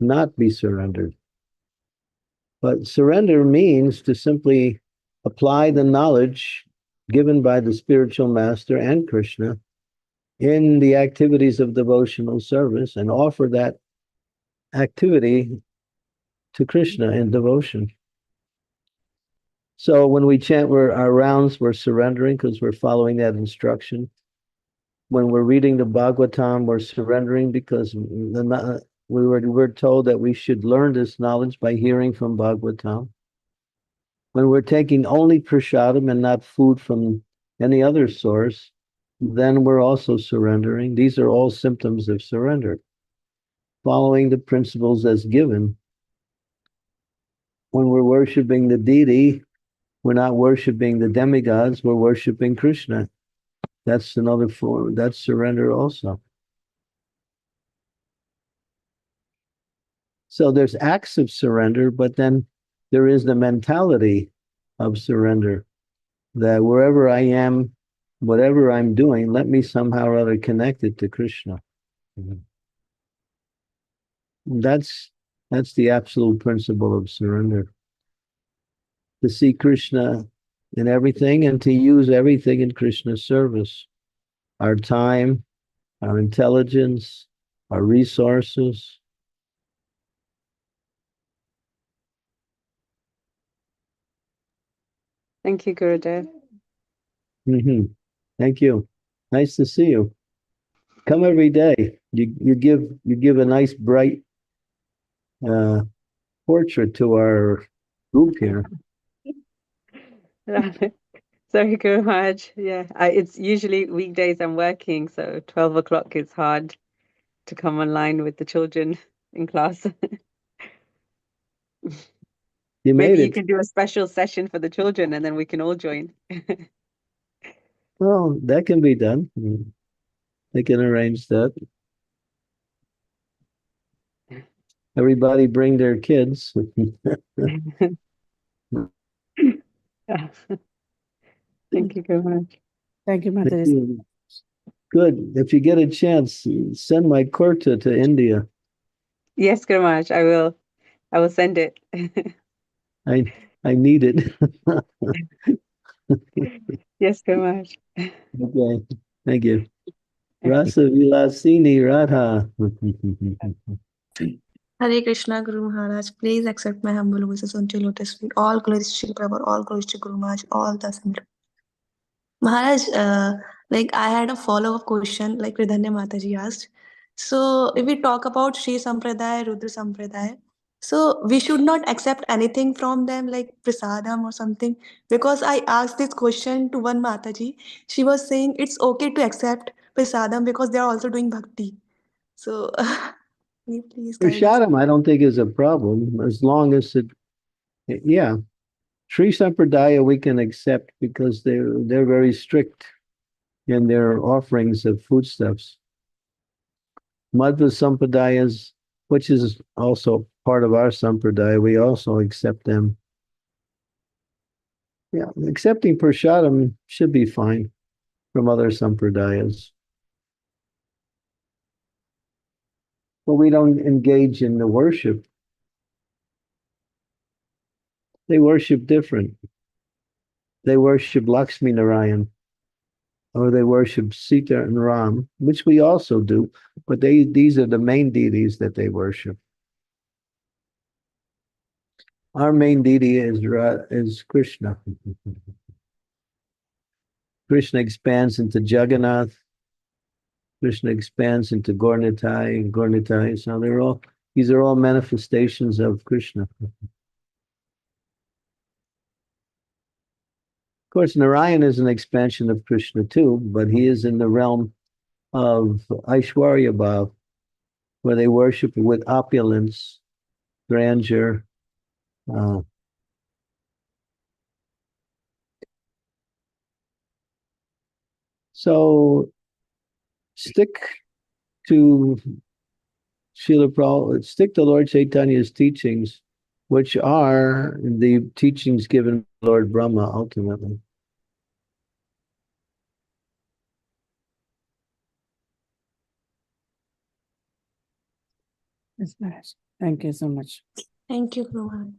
not be surrendered. But surrender means to simply apply the knowledge given by the spiritual master and Krishna in the activities of devotional service and offer that activity to Krishna in devotion. So when we chant our rounds, we're surrendering because we're following that instruction. When we're reading the Bhagavatam, we're surrendering because we were told that we should learn this knowledge by hearing from Bhagavatam. When we're taking only prasadam and not food from any other source, then we're also surrendering. These are all symptoms of surrender, following the principles as given. When we're worshiping the deity, we're not worshiping the demigods, we're worshiping Krishna. That's another form, that's surrender also. So there's acts of surrender, but then there is the mentality of surrender, that wherever I am, whatever I'm doing, let me somehow or other connect it to Krishna. That's the absolute principle of surrender. To see Krishna in everything and to use everything in Krishna's service. Our time, our intelligence, our resources. Thank you, Gurudev. Thank you. Nice to see you. Come every day. You give a nice bright portrait to our group here. Sorry, Guru Maharaj. Yeah, it's usually weekdays I'm working, so 12 o'clock is hard to come online with the children in class. You Maybe made you it. can do a special session for the children and then we can all join. Well, that can be done. They can arrange that. Everybody bring their kids. Thank you, Guru Maharaj. Thank you, Mataji. Good. If you get a chance, send my kurta to India. Yes, Guru Maharaj, I will. I will send it. I need it. Yes, Guru Maharaj. Okay. Thank you. Rasa Vilasini Radha. Hare Krishna, Guru Maharaj. Please accept my humble obeisance unto your lotus feet. All glories to Shri Prabhupada, all glories to Guru Maharaj, all the assembly. Maharaj, like I had a follow-up question, like Pradhanya Mataji asked. So if we talk about Sri Sampradaya, Rudra Sampradaya, so we should not accept anything from them like prasadam or something. Because I asked this question to one Mataji. She was saying it's okay to accept prasadam because they are also doing bhakti. So can you please guide us? Prashadam, I don't think is a problem as long as yeah. Sri Sampradaya we can accept because they're very strict in their offerings of foodstuffs. Madhva Sampradayas, which is also part of our Sampradaya, we also accept them. Yeah, accepting Prashadam should be fine from other Sampradayas. But we don't engage in the worship. They worship different. They worship Lakshmi Narayan, or they worship Sita and Ram, which we also do, but these are the main deities that they worship. Our main deity is Krishna. Krishna expands into Jagannath. Krishna expands into Gaurnitai. So these are all manifestations of Krishna. Of course, Narayan is an expansion of Krishna too, but he is in the realm of Aishwarya Bhav, where they worship with opulence, grandeur. So stick to Srila Prabhupada, stick to Lord Chaitanya's teachings, which are the teachings given by Lord Brahma ultimately. Yes, Maharaj. Thank you so much. Thank you, Guru Maharaj.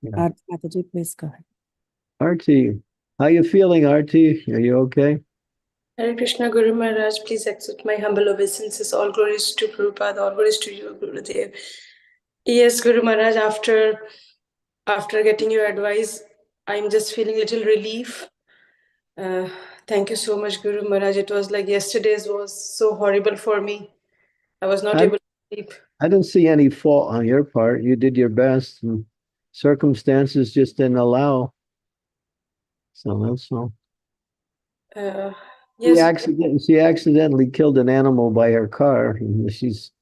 Yeah. Mataji, please go ahead. Arti, how you feeling, Arti? Are you okay? Hare Krishna Guru Maharaj, please accept my humble obeisances. All glories to Prabhupada, all glories to you, Gurudev. Yes, Guru Maharaj, after getting your advice, I'm just feeling little relief. Thank you so much, Guru Maharaj. It was like yesterday's was so horrible for me. I was not able to sleep. I don't see any fault on your part. You did your best, and circumstances just didn't allow. So that's all. Yes, She accidentally killed an animal by her car, and she's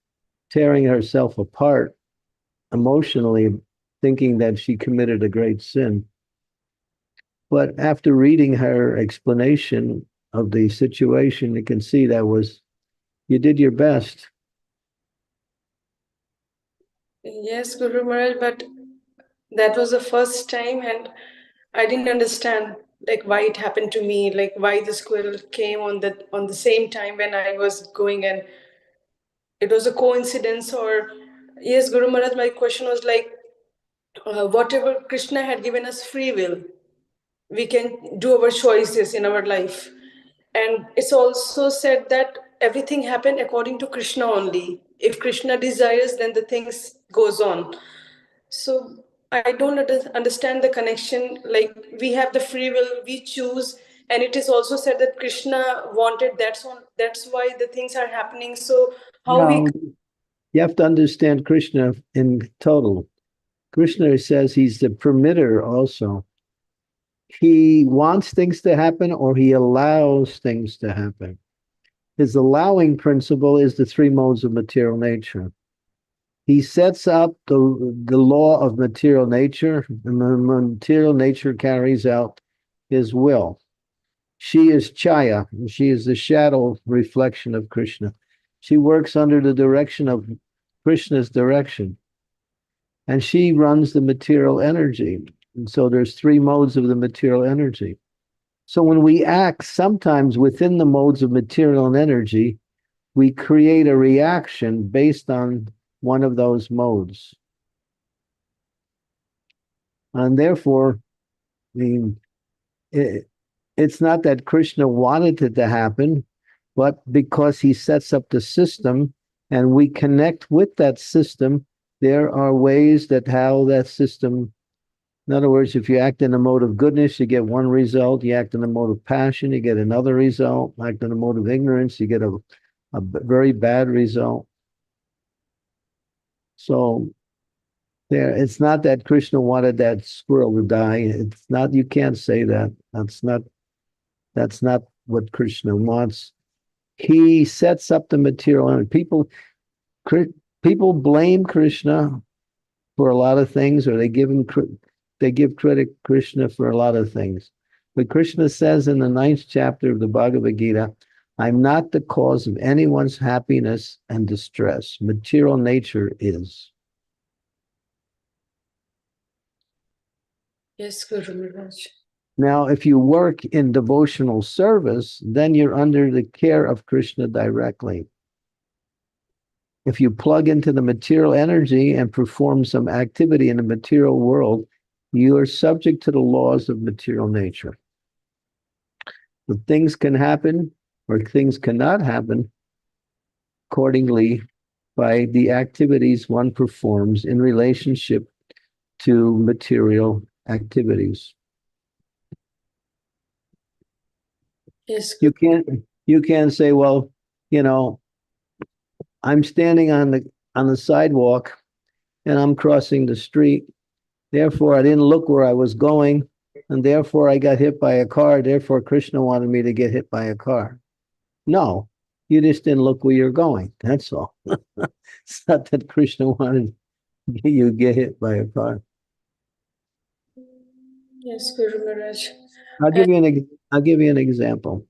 tearing herself apart emotionally, thinking that she committed a great sin. But after reading her explanation of the situation, you can see you did your best. yes, Guru Maharaj, but that was the first time, and I didn't understand like why it happened to me, like why the squirrel came on the same time when I was going, and it was a coincidence. Or yes, Guru Maharaj, my question was like, whatever Krishna had given us free will, we can do our choices in our life. And it's also said that everything happened according to Krishna only. If Krishna desires, then the things goes on. So I don't understand the connection. Like we have the free will, we choose, and it is also said that Krishna wanted. That's why the things are happening. So how we? No, you have to understand Krishna in total. Krishna says he's the permitter also. He wants things to happen or he allows things to happen. His allowing principle is the three modes of material nature. He sets up the law of material nature, and the material nature carries out his will. She is Chaya, and she is the shadow reflection of Krishna. She works under the direction of Krishna's direction, and she runs the material energy. And so there's three modes of the material energy. So when we act sometimes within the modes of material and energy, we create a reaction based on one of those modes. And therefore, it's not that Krishna wanted it to happen, but because he sets up the system and we connect with that system, there are ways that how that system, in other words, if you act in a mode of goodness, you get one result. You act in a mode of passion, you get another result. Act in a mode of ignorance, you get a very bad result. So it's not that Krishna wanted that squirrel to die. It's not, you can't say that. That's not what Krishna wants. He sets up the material, and people blame Krishna for a lot of things, or they give credit Krishna for a lot of things. But Krishna says in the 9th chapter of the Bhagavad Gita, I'm not the cause of anyone's happiness and distress. Material nature is. Yes, Guru Maharaj. Now, if you work in devotional service, then you're under the care of Krishna directly. If you plug into the material energy and perform some activity in the material world, you are subject to the laws of material nature. But things can happen or things cannot happen accordingly by the activities one performs in relationship to material activities. Yes. You can't say, well, I'm standing on the sidewalk and I'm crossing the street. Therefore, I didn't look where I was going, and therefore I got hit by a car. Therefore, Krishna wanted me to get hit by a car. No, you just didn't look where you're going. That's all. It's not that Krishna wanted you to get hit by a car. Yes, Guru Maharaj. I'll give you an example.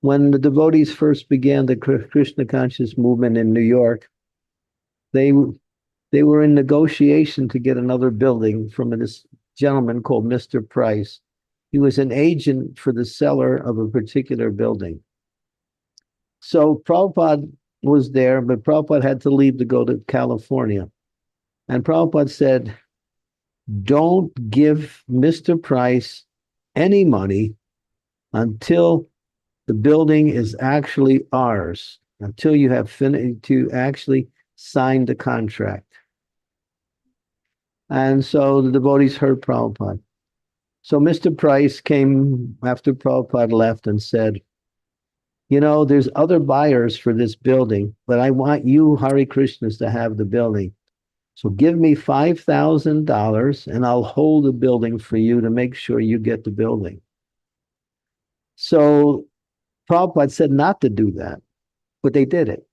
When the devotees first began the Krishna conscious movement in New York, they were in negotiation to get another building from this gentleman called Mr. Price. He was an agent for the seller of a particular building. So Prabhupada was there, but Prabhupada had to leave to go to California. And Prabhupada said, don't give Mr. Price any money until the building is actually ours, until you have to actually sign the contract. And so the devotees heard Prabhupada. So Mr. Price came after Prabhupada left and said, you know, there's other buyers for this building, but I want you, Hare Krishnas, to have the building. So give me $5,000 and I'll hold the building for you to make sure you get the building. So Prabhupada said not to do that, but they did it.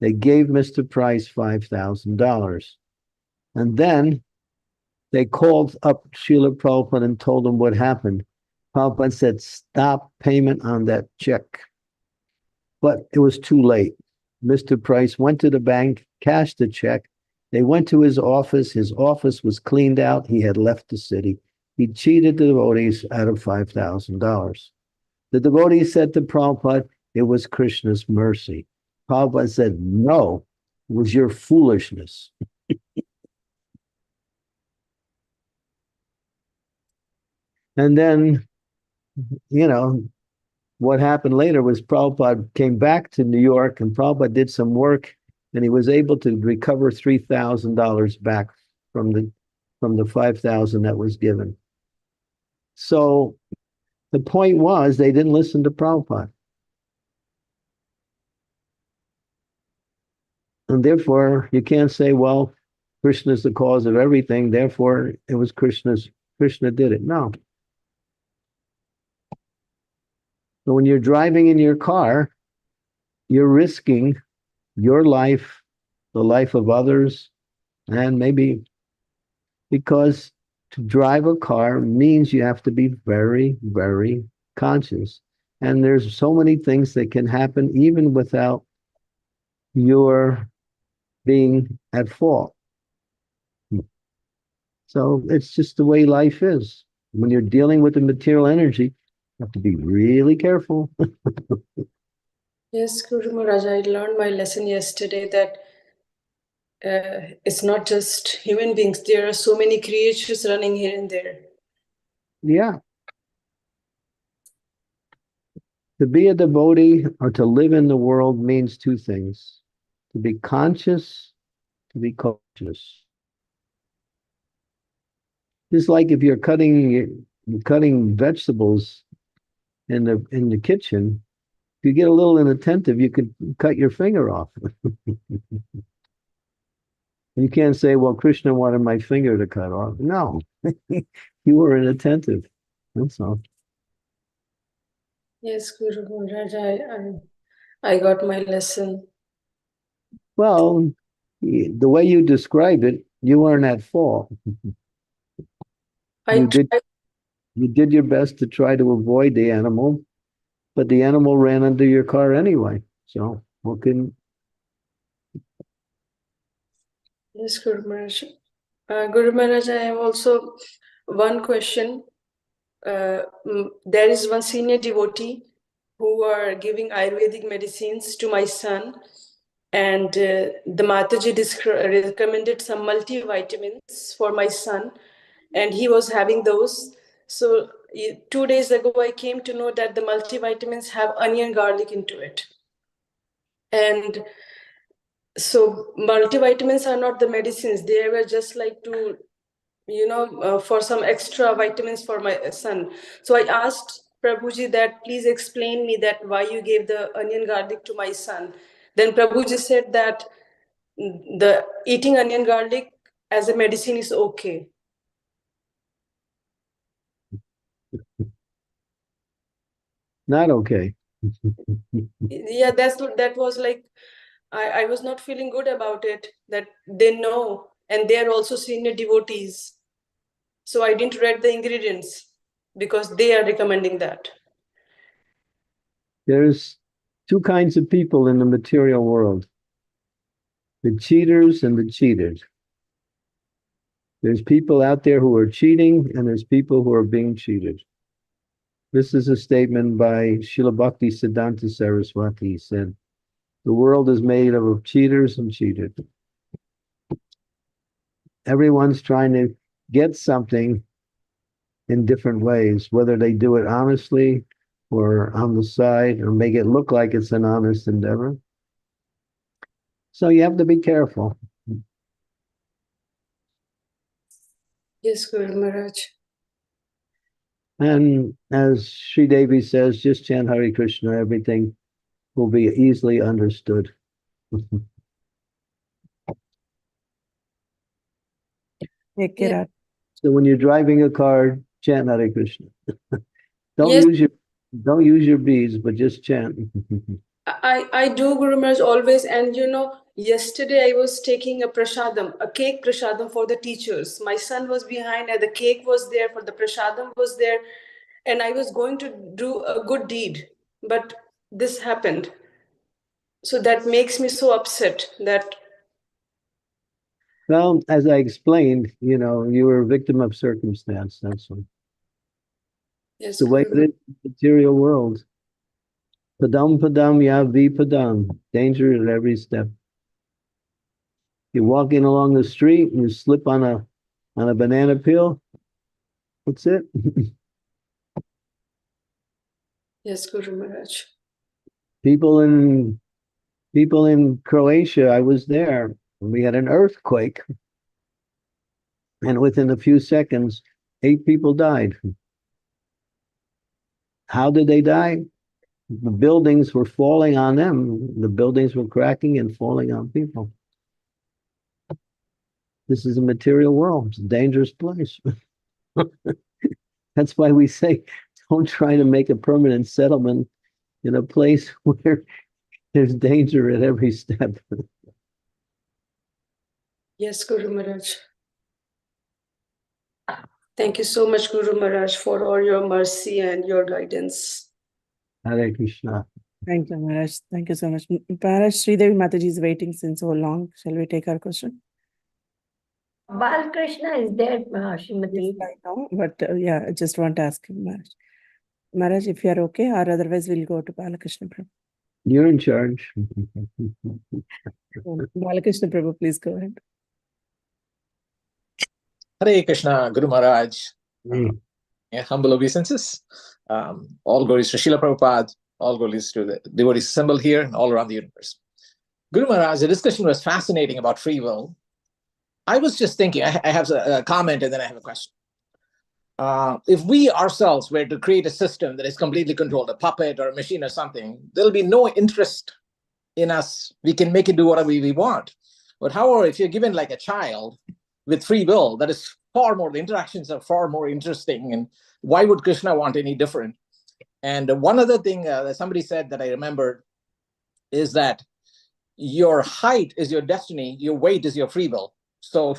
They gave Mr. Price $5,000. And then they called up Srila Prabhupada and told him what happened. Prabhupada said, stop payment on that check. But it was too late. Mr. Price went to the bank, cashed the check. They went to his office. His office was cleaned out. He had left the city. He cheated the devotees out of $5,000. The devotee said to Prabhupada, it was Krishna's mercy. Prabhupada said, no, it was your foolishness. And then, you know, what happened later was Prabhupada came back to New York and Prabhupada did some work and he was able to recover $3,000 back from the $5,000 that was given. So the point was they didn't listen to Prabhupada. And therefore, you can't say, well, Krishna is the cause of everything, therefore it was Krishna did it. No. So when you're driving in your car, you're risking your life, the life of others, and maybe because to drive a car means you have to be very, very conscious. And there's so many things that can happen even without your being at fault. So it's just the way life is. When you're dealing with the material energy, you have to be really careful. Yes, Guru Maharaj, I learned my lesson yesterday that it's not just human beings. There are so many creatures running here and there. Yeah. To be a devotee or to live in the world means two things. To be conscious, to be cautious. Just like if you're cutting vegetables in the kitchen, if you get a little inattentive, you could cut your finger off. You can't say, well, Krishna wanted my finger to cut off. No, you were inattentive. That's all. Yes, Guru Maharaj, I got my lesson. Well, the way you describe it, you weren't at fault. You did your best to try to avoid the animal, but the animal ran under your car anyway. So what can... Yes, Guru Maharaj. Guru Maharaj, I have also one question. There is one senior devotee who are giving Ayurvedic medicines to my son, and the Mataji recommended some multivitamins for my son, and he was having those. So 2 days ago, I came to know that the multivitamins have onion garlic into it. And so multivitamins are not the medicines. They were just like to, for some extra vitamins for my son. So I asked Prabhuji that please explain me that why you gave the onion garlic to my son. Then Prabhuji said that the eating onion garlic as a medicine is okay. Not okay. Yeah, that was like, I was not feeling good about it, that they know, and they are also senior devotees. So I didn't read the ingredients because they are recommending that. There's two kinds of people in the material world. The cheaters and the cheated. There's people out there who are cheating and there's people who are being cheated. This is a statement by Srila Bhakti Siddhanta Saraswati. He said, The world is made up of cheaters and cheated. Everyone's trying to get something in different ways, whether they do it honestly or on the side or make it look like it's an honest endeavor. So you have to be careful. Yes, Guru Maharaj. And as Sri Devi says, just chant Hare Krishna, everything will be easily understood. Take care. Yeah. So when you're driving a car, chant Hare Krishna. Don't Yes. use your beads, but just chant. I do, Guru Maharaj, always. And yesterday I was taking a prasadam, a cake prasadam for the teachers. My son was behind and the cake was there, for the prasadam was there. And I was going to do a good deed, but this happened. So that makes me so upset that. Well, as I explained, you were a victim of circumstance. That's what. Yes, The way it Guru. is in the material world. Padam ya vipadam. Danger at every step. You're walking along the street and you slip on a banana peel. That's it. Yes, Guru Maharaj. People in Croatia, I was there. We had an earthquake. And within a few seconds, 8 people died. How did they die? The buildings were falling on them. The buildings were cracking and falling on people. This is a material world. It's a dangerous place. That's why we say, don't try to make a permanent settlement in a place where there's danger at every step. Yes, Guru Maharaj. Thank you so much, Guru Maharaj, for all your mercy and your guidance. Hare Krishna. Thank you, Maharaj. Thank you so much. Maharaj, Sridevi Mataji is waiting since so long. Shall we take our question? Balkrishna is there, Srimati. Yes, I know, but yeah, I just want to ask him, Maharaj. Maharaj, if you are okay, or otherwise we'll go to Balakrishna Prabhu. You're in charge. Balakrishna Prabhu, please go ahead. Hare Krishna, Guru Maharaj. Mm. Humble obeisances. All glories to Srila Prabhupada. All glories to the devotees assembled here and all around the universe. Guru Maharaj, the discussion was fascinating about free will. I was just thinking, I have a comment and then I have a question. If we ourselves were to create a system that is completely controlled, a puppet or a machine or something, there'll be no interest in us. We can make it do whatever we want. But however, if you're given like a child with free will, that is far more, the interactions are far more interesting. And why would Krishna want any different? And one other thing that somebody said that I remembered is that your height is your destiny, your weight is your free will. So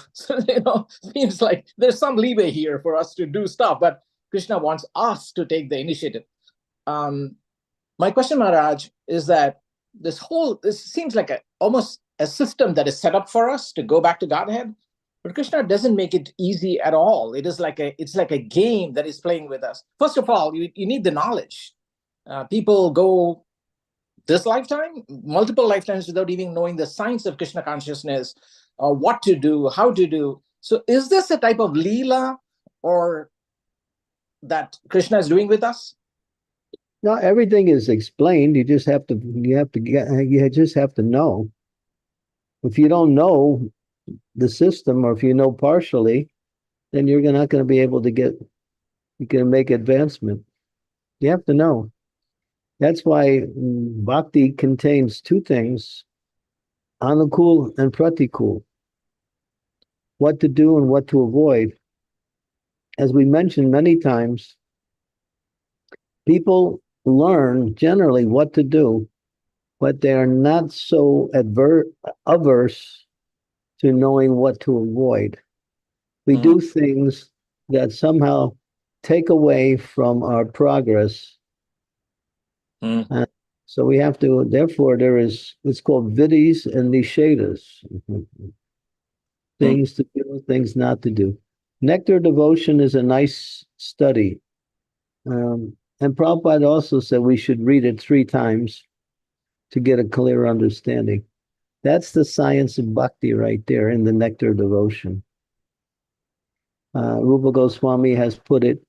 seems like there's some leeway here for us to do stuff, but Krishna wants us to take the initiative. My question, Maharaj, is that this seems like almost a system that is set up for us to go back to Godhead, but Krishna doesn't make it easy at all. It's like a game that is playing with us. First of all, you need the knowledge. People go this lifetime, multiple lifetimes without even knowing the science of Krishna consciousness, or what to do, how to do. So is this a type of Leela or that Krishna is doing with us? No, everything is explained. You just have to know. If you don't know the system, or if you know partially, then you're not going to be able to make advancement. You have to know. That's why bhakti contains 2 things, anukul and pratikul. What to do and what to avoid. As we mentioned many times, people learn generally what to do, but they are not so averse to knowing what to avoid. We do things that somehow take away from our progress. So we have to, therefore, it's called vidis and nishedas. Things to do, things not to do. Nectar devotion is a nice study. And Prabhupada also said we should read it 3 times to get a clear understanding. That's the science of bhakti right there in the nectar of devotion. Rupa Goswami has put it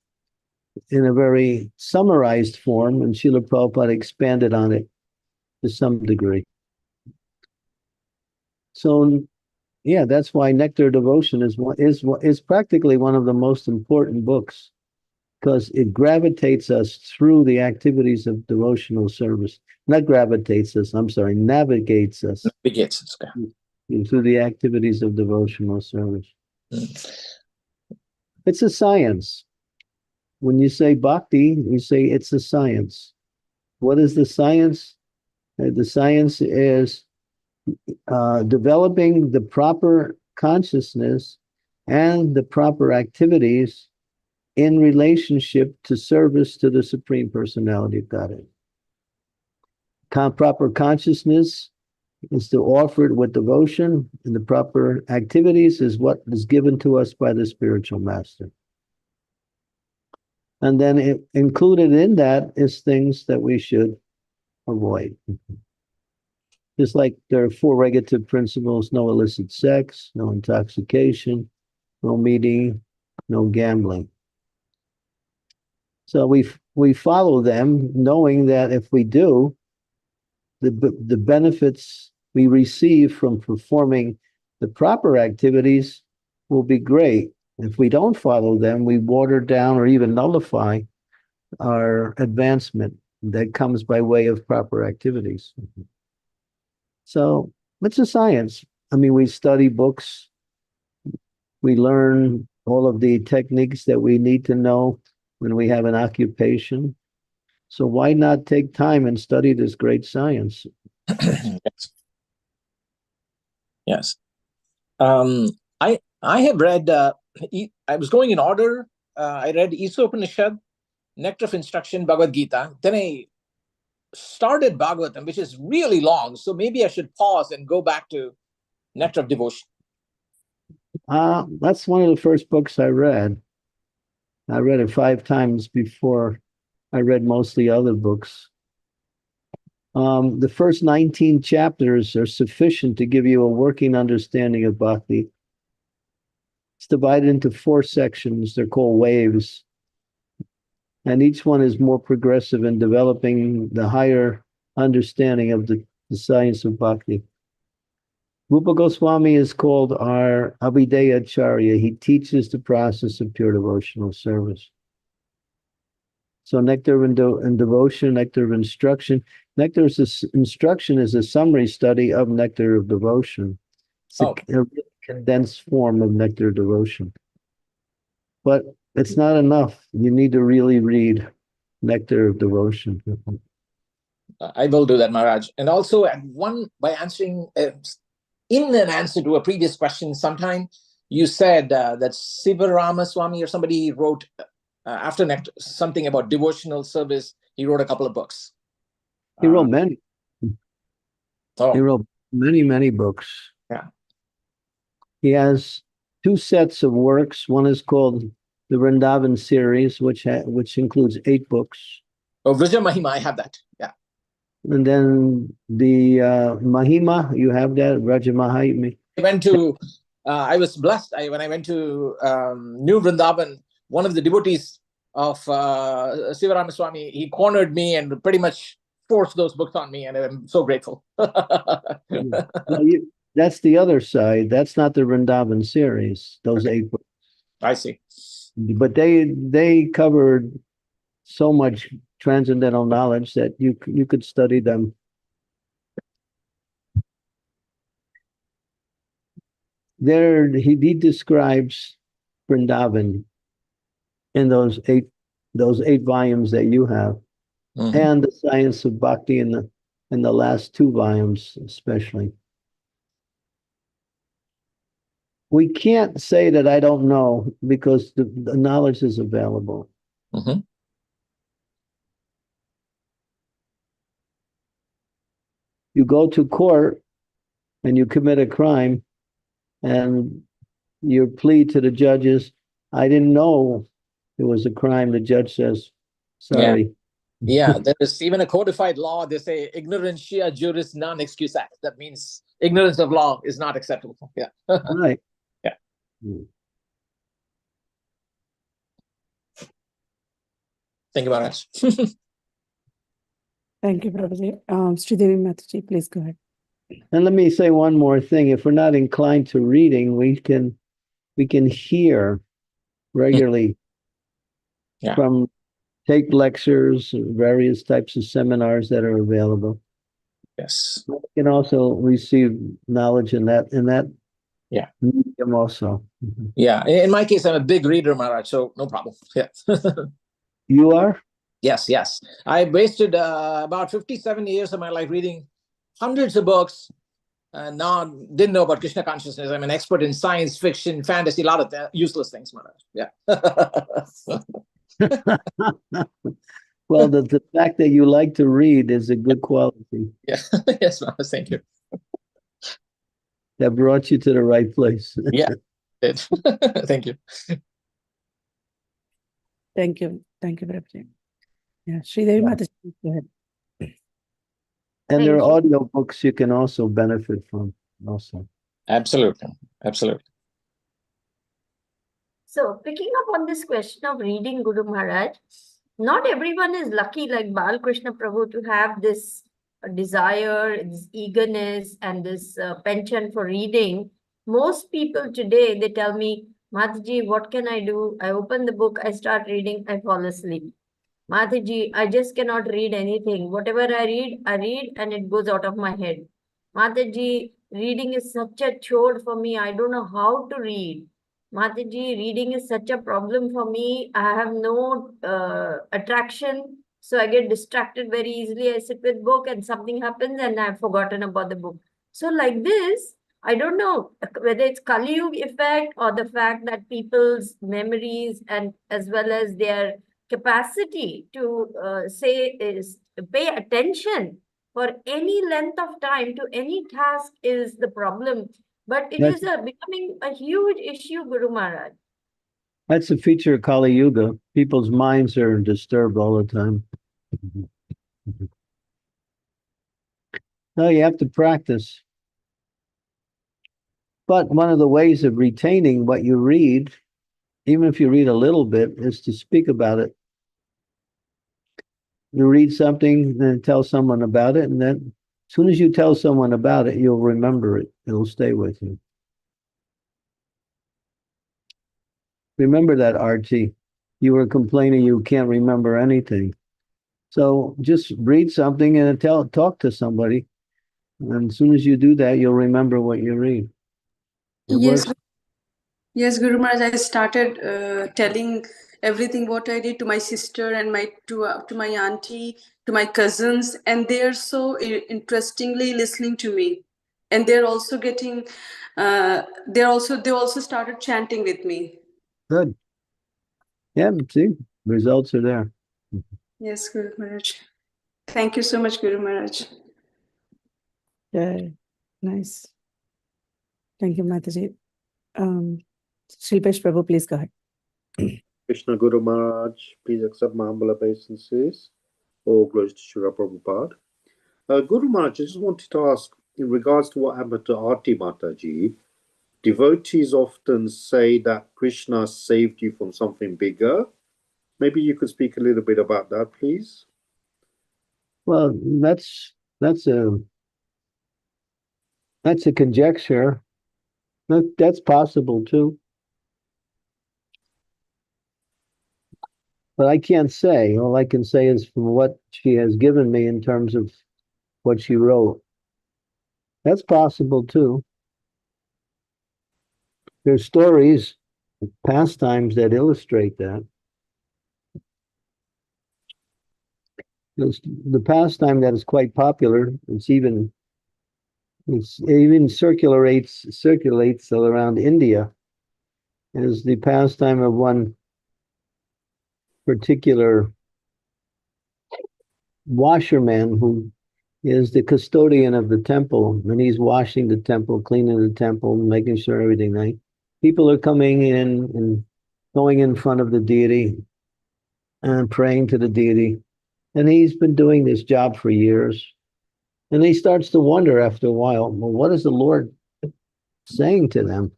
in a very summarized form, and Srila Prabhupada expanded on it to some degree. So, yeah, that's why Nectar of Devotion is practically one of the most important books, because it gravitates us through the activities of devotional service. Not gravitates us, I'm sorry, navigates us through the activities of devotional service. It's a science. When you say bhakti, you say it's a science. What is the science? The science is developing the proper consciousness and the proper activities in relationship to service to the Supreme Personality of Godhead. Proper consciousness is to offer it with devotion, and the proper activities is what is given to us by the spiritual master. And then included in that is things that we should avoid. Just like there are 4 regulative principles: no illicit sex, no intoxication, no meeting, no gambling. So we follow them, knowing that if we do, the benefits we receive from performing the proper activities will be great. If we don't follow them, we water down or even nullify our advancement that comes by way of proper activities. So it's a science. I mean, we study books, we learn all of the techniques that we need to know when we have an occupation. So why not take time and study this great science? Yes. I have read, I was going in order. I read Isopanishad, Nectar of Instruction, Bhagavad Gita. Then I started Bhagavatam, which is really long. So maybe I should pause and go back to Nectar of Devotion. That's one of the first books I read. I read it 5 times before I read mostly other books. The first 19 chapters are sufficient to give you a working understanding of bhakti. It's divided into 4 sections. They're called waves. And each one is more progressive in developing the higher understanding of the science of bhakti. Rupa Goswami is called our Abhideya Acharya. He teaches the process of pure devotional service. So nectar of devotion, nectar of instruction. Nectar of instruction is a summary study of nectar of devotion. It's a really condensed form of nectar of devotion. But it's not enough. You need to really read Nectar of Devotion. I will do that, Maharaj. And also, by answering, in an answer to a previous question, sometime you said that Sivarama Swami or somebody wrote after Nectar something about devotional service. He wrote a couple of books. He wrote many. He wrote many, many books. Yeah. He has 2 sets of works. One is called the Vrindavan series, which includes 8 books. Oh, Vijay Mahima, I have that. Yeah. And then the Mahima, you have that, Raja Mahima. I was blessed when I went to New Vrindavan. One of the devotees of Sivarama Swami, he cornered me and pretty much forced those books on me, and I'm so grateful. That's the other side. That's not the Vrindavan series, those 8 books. I see. But they covered so much transcendental knowledge that you could study them. There he describes Vrindavan in those eight volumes that you have, and the science of bhakti in the last 2 volumes especially. We can't say that I don't know, because the knowledge is available. You go to court and you commit a crime, and you plead to the judges, I didn't know it was a crime. The judge says, sorry, Yeah, there is even a codified law. They say ignorantia juris non excusat. That means ignorance of law is not acceptable. Yeah. Right. Yeah. Think about it. Thank you, Prabhuji. Sridevi Mataji, please go ahead. And let me say one more thing. If we're not inclined to reading, we can hear regularly Yeah. from tape lectures, various types of seminars that are available. Yes. We can also receive knowledge in that Yeah. medium also. Mhm. Yeah. In my case, I'm a big reader, Maharaj, so no problem. Yeah. You are? Yes, yes. I wasted about 57 years of my life reading hundreds of books. Now didn't know about Krishna consciousness. I'm an expert in science fiction, fantasy, a lot of useless things, Maharaj. Yeah. Well, the fact that you like to read is a good quality. Yeah. Yes, Maharaj. Thank you. That brought you to the right place. Yeah. Thank you. Thank you. Thank you, Prabhuji. Yeah, Sridevi Yeah. Mataji, please go ahead. And there are Thank audio books you can also benefit from also. Absolutely. Absolutely. So, picking up on this question of reading Guru Maharaj, not everyone is lucky like Bal Krishna Prabhu to have this desire, this eagerness, and this penchant for reading. Most people today, they tell me, Mataji, what can I do? I open the book, I start reading, I fall asleep. Mataji, I just cannot read anything. Whatever I read and it goes out of my head. Mataji, reading is such a chore for me. I don't know how to read. Mataji, reading is such a problem for me. I have no attraction. So I get distracted very easily. I sit with book and something happens and I've forgotten about the book. So like this, I don't know whether it's Kali Yuga effect or the fact that people's memories and as well as their capacity to say is pay attention for any length of time to any task is the problem. But it That's is becoming a huge issue, Guru Maharaj. that's a feature of Kali Yuga. People's minds are disturbed all the time. No, you have to practice. But one of the ways of retaining what you read, even if you read a little bit, is to speak about it. You read something, then tell someone about it, and then as soon as you tell someone about it, you'll remember it. It'll stay with you. Remember that, Archie. You were complaining you can't remember anything. So just read something and talk to somebody. And as soon as you do that, you'll remember what you read. It Yes, works. yes, Guru Maharaj. I started telling everything what I did to my sister and to my auntie, to my cousins, and they are so interestingly listening to me, and they're also getting, they also started chanting with me. Good. Yeah, see, results are there. Yes, Guru Maharaj. Thank you so much, Guru Maharaj. Yeah, nice. Thank you, Mataji. Shilpesh Prabhu, please go ahead. Krishna Guru Maharaj, please accept my humble obeisances. All glories to Srila Prabhupada. Guru Maharaj, I just wanted to ask, in regards to what happened to Aarti Mataji, devotees often say that Krishna saved you from something bigger. Maybe you could speak a little bit about that, please. Well, that's a conjecture. That's possible too. But I can't say. All I can say is from what she has given me in terms of what she wrote. That's possible too. There's stories, pastimes that illustrate that. The pastime that is quite popular, it even circulates around India, is the pastime of one particular washerman who is the custodian of the temple, and he's washing the temple, cleaning the temple, making sure everything right. People are coming in and going in front of the deity and praying to the deity. And he's been doing this job for years. And he starts to wonder after a while, well, what is the Lord saying to them?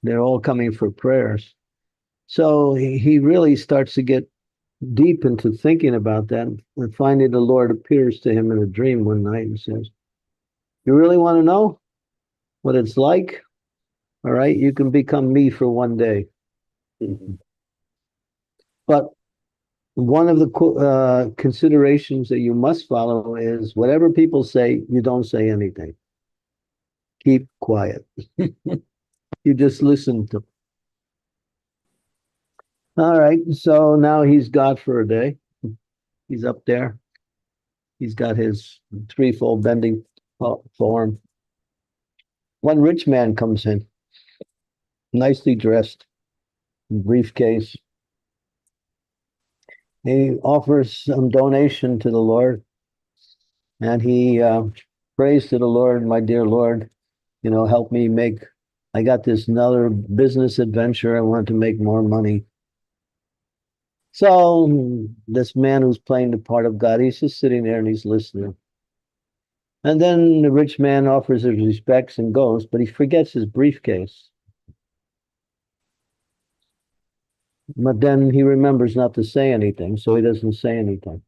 They're all coming for prayers. So he really starts to get deep into thinking about that. And finally, the Lord appears to him in a dream one night and says, you really want to know what it's like? All right, you can become me for one day. But one of the considerations that you must follow is whatever people say, you don't say anything. Keep quiet. You just listen to. All right, so now he's God for a day. He's up there. He's got his threefold bending form. One rich man comes in, nicely dressed, briefcase. He offers some donation to the Lord, and he prays to the Lord, my dear Lord, help me make, I got this another business adventure. I want to make more money. So this man who's playing the part of God, he's just sitting there and he's listening. And then the rich man offers his respects and goes, but he forgets his briefcase. But then he remembers not to say anything, so he doesn't say anything.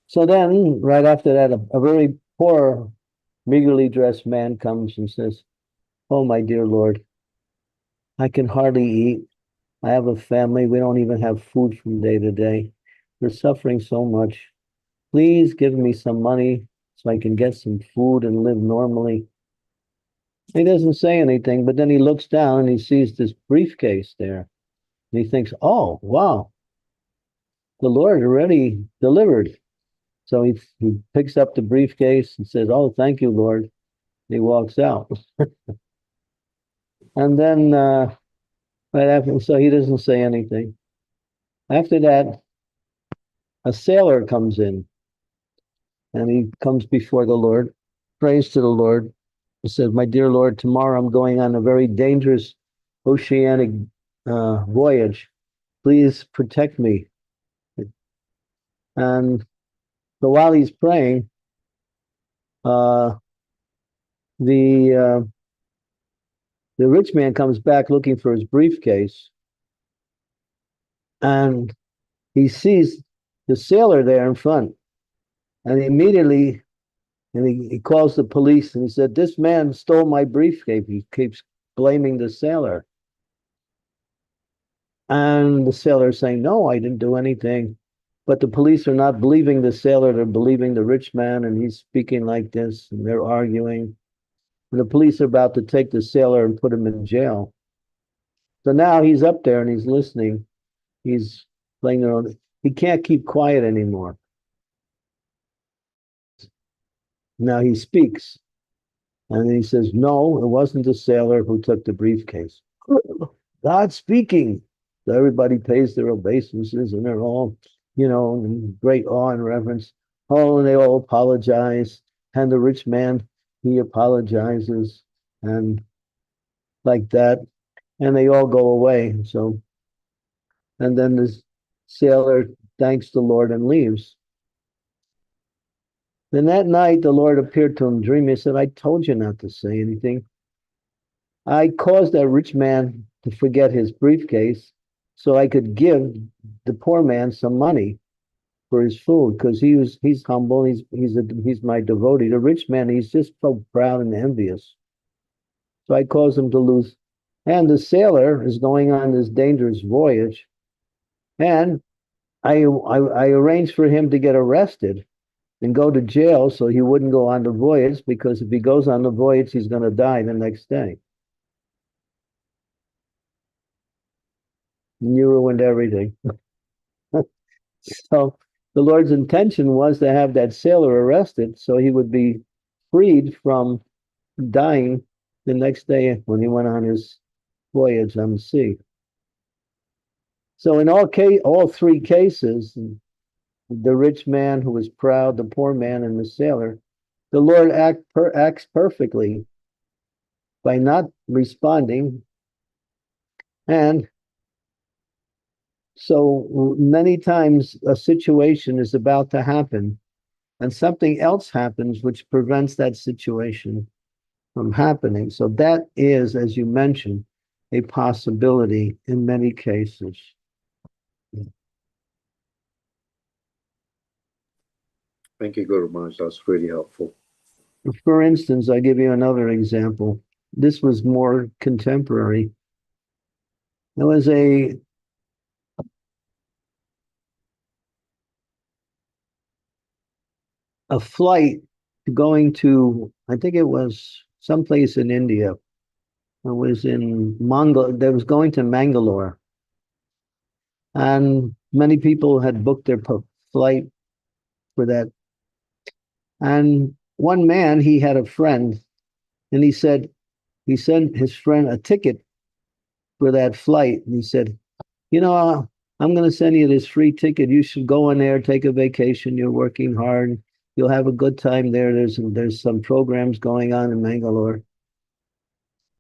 So then, right after that, a very poor, meagerly dressed man comes and says, oh, my dear Lord, I can hardly eat. I have a family. We don't even have food from day to day. We're suffering so much. Please give me some money so I can get some food and live normally. He doesn't say anything, but then he looks down and he sees this briefcase there. And he thinks, oh, wow, the Lord already delivered. So he picks up the briefcase and says, oh, thank you, Lord. And he walks out. And then right after, so he doesn't say anything. After that, a sailor comes in and he comes before the Lord, prays to the Lord. He says, my dear Lord, tomorrow I'm going on a very dangerous oceanic voyage. Please protect me. And so while he's praying, the rich man comes back looking for his briefcase, and he sees the sailor there in front, and immediately, he calls the police, and he said, this man stole my briefcase. He keeps blaming the sailor. And the sailor is saying, no, I didn't do anything. But the police are not believing the sailor, they're believing the rich man, and he's speaking like this, and they're arguing. And the police are about to take the sailor and put him in jail. So now he's up there and he's listening. He's playing their own. He can't keep quiet anymore. Now he speaks. And he says, no, it wasn't the sailor who took the briefcase. God's speaking. So everybody pays their obeisances and they're all, in great awe and reverence. Oh, and they all apologize. And the rich man, he apologizes and like that. And they all go away. So, and then this sailor thanks the Lord and leaves. Then that night, the Lord appeared to him in a dream. He said, I told you not to say anything. I caused that rich man to forget his briefcase so I could give the poor man some money for his food, because he's humble. He's my devotee. The rich man, he's just so proud and envious. So I caused him to lose. And the sailor is going on this dangerous voyage. And I arranged for him to get arrested and go to jail so he wouldn't go on the voyage, because if he goes on the voyage, he's going to die the next day. And you ruined everything. So the Lord's intention was to have that sailor arrested so he would be freed from dying the next day when he went on his voyage on the sea. So in all three cases, the rich man who was proud, the poor man, and the sailor, the Lord acts perfectly by not responding. And So many times a situation is about to happen and something else happens which prevents that situation from happening. So that is, as you mentioned, a possibility in many cases. Thank you, Guru Maharaj. That's really helpful. For instance, I give you another example. This was more contemporary. There was a flight going to, I think it was someplace in India. It was in that was going to Mangalore. And many people had booked their flight for that. And one man, he had a friend, and he sent his friend a ticket for that flight. And he said, I'm going to send you this free ticket. You should go in there, take a vacation. You're working hard. You'll have a good time there. There's some programs going on in Mangalore.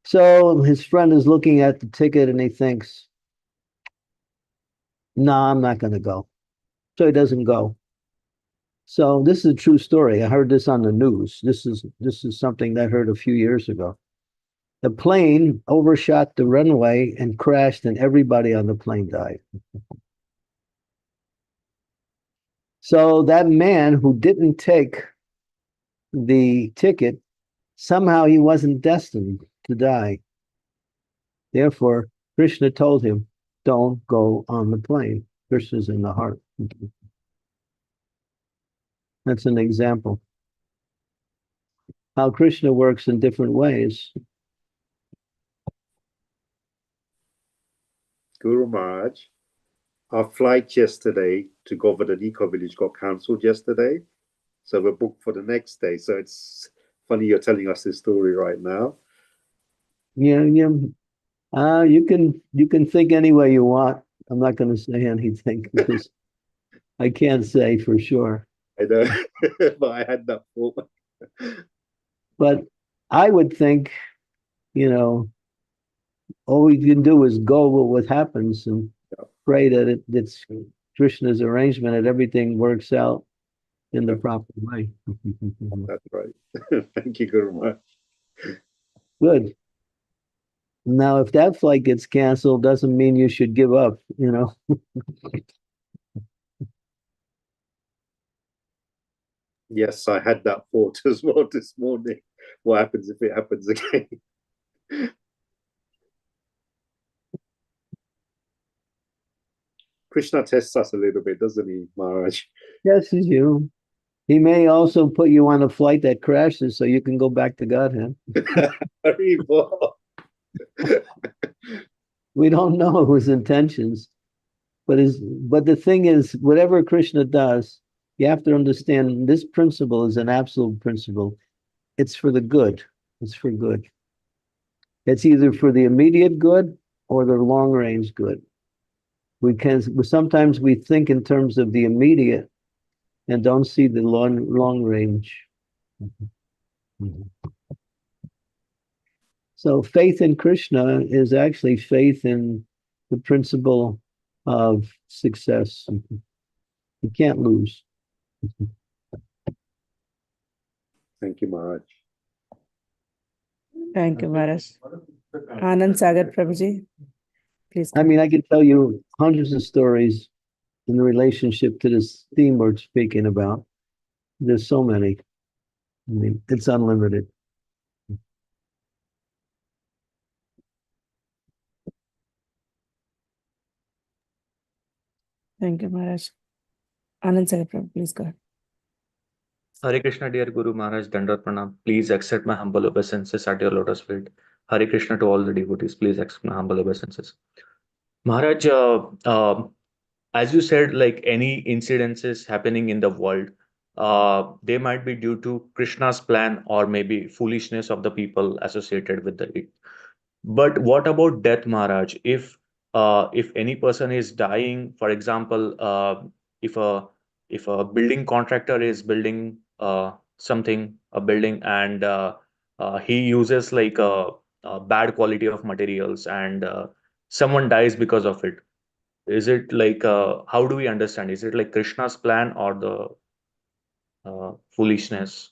So his friend is looking at the ticket and he thinks, no, I'm not going to go. So he doesn't go. So this is a true story. I heard this on the news. This is something that I heard a few years ago. The plane overshot the runway and crashed, and everybody on the plane died. So that man who didn't take the ticket, somehow he wasn't destined to die. Therefore, Krishna told him, don't go on the plane. Krishna's in the heart. That's an example. How Krishna works in different ways. Guru Maharaj, our flight yesterday to Govardhan Eco Village got cancelled yesterday. So we're booked for the next day. So it's funny you're telling us this story right now. Yeah. You can think any way you want. I'm not going to say anything because I can't say for sure. I know, but I had that thought. But I would think, all we can do is go with what happens and pray that it's Krishna's arrangement and everything works out in the proper way. That's right. Thank you, Guru Maharaj. Good. Now, if that flight gets canceled, doesn't mean you should give up, Yes, I had that thought as well this morning. What happens if it happens again? Krishna tests us a little bit, doesn't he, Maharaj? Yes, he do. He may also put you on a flight that crashes so you can go back to Godhead. We don't know his intentions, but the thing is, whatever Krishna does, you have to understand this principle is an absolute principle. It's for the good. It's for good. It's either for the immediate good or the long range good. Sometimes we think in terms of the immediate and don't see the long range. So faith in Krishna is actually faith in the principle of success. You can't lose. Thank you, Maharaj. Thank you, Maharaj. Anand Sagar Prabhuji, please. I mean, I can tell you hundreds of stories in relationship to this theme we're speaking about. There's so many. I mean, it's unlimited. Thank you, Maharaj. Anand Sagar Prabhu, please go ahead. Hare Krishna, dear Guru Maharaj, Dandavat Pranam. Please accept my humble obeisances at your lotus feet. Hare Krishna to all the devotees. Please accept my humble obeisances. Maharaj, as you said, like any incidences happening in the world, they might be due to Krishna's plan or maybe foolishness of the people associated with it. But what about death, Maharaj? If any person is dying, for example, if a building contractor is building a building, and he uses like a bad quality of materials, and someone dies because of it. Is it like how do we understand? Is it like Krishna's plan or the foolishness?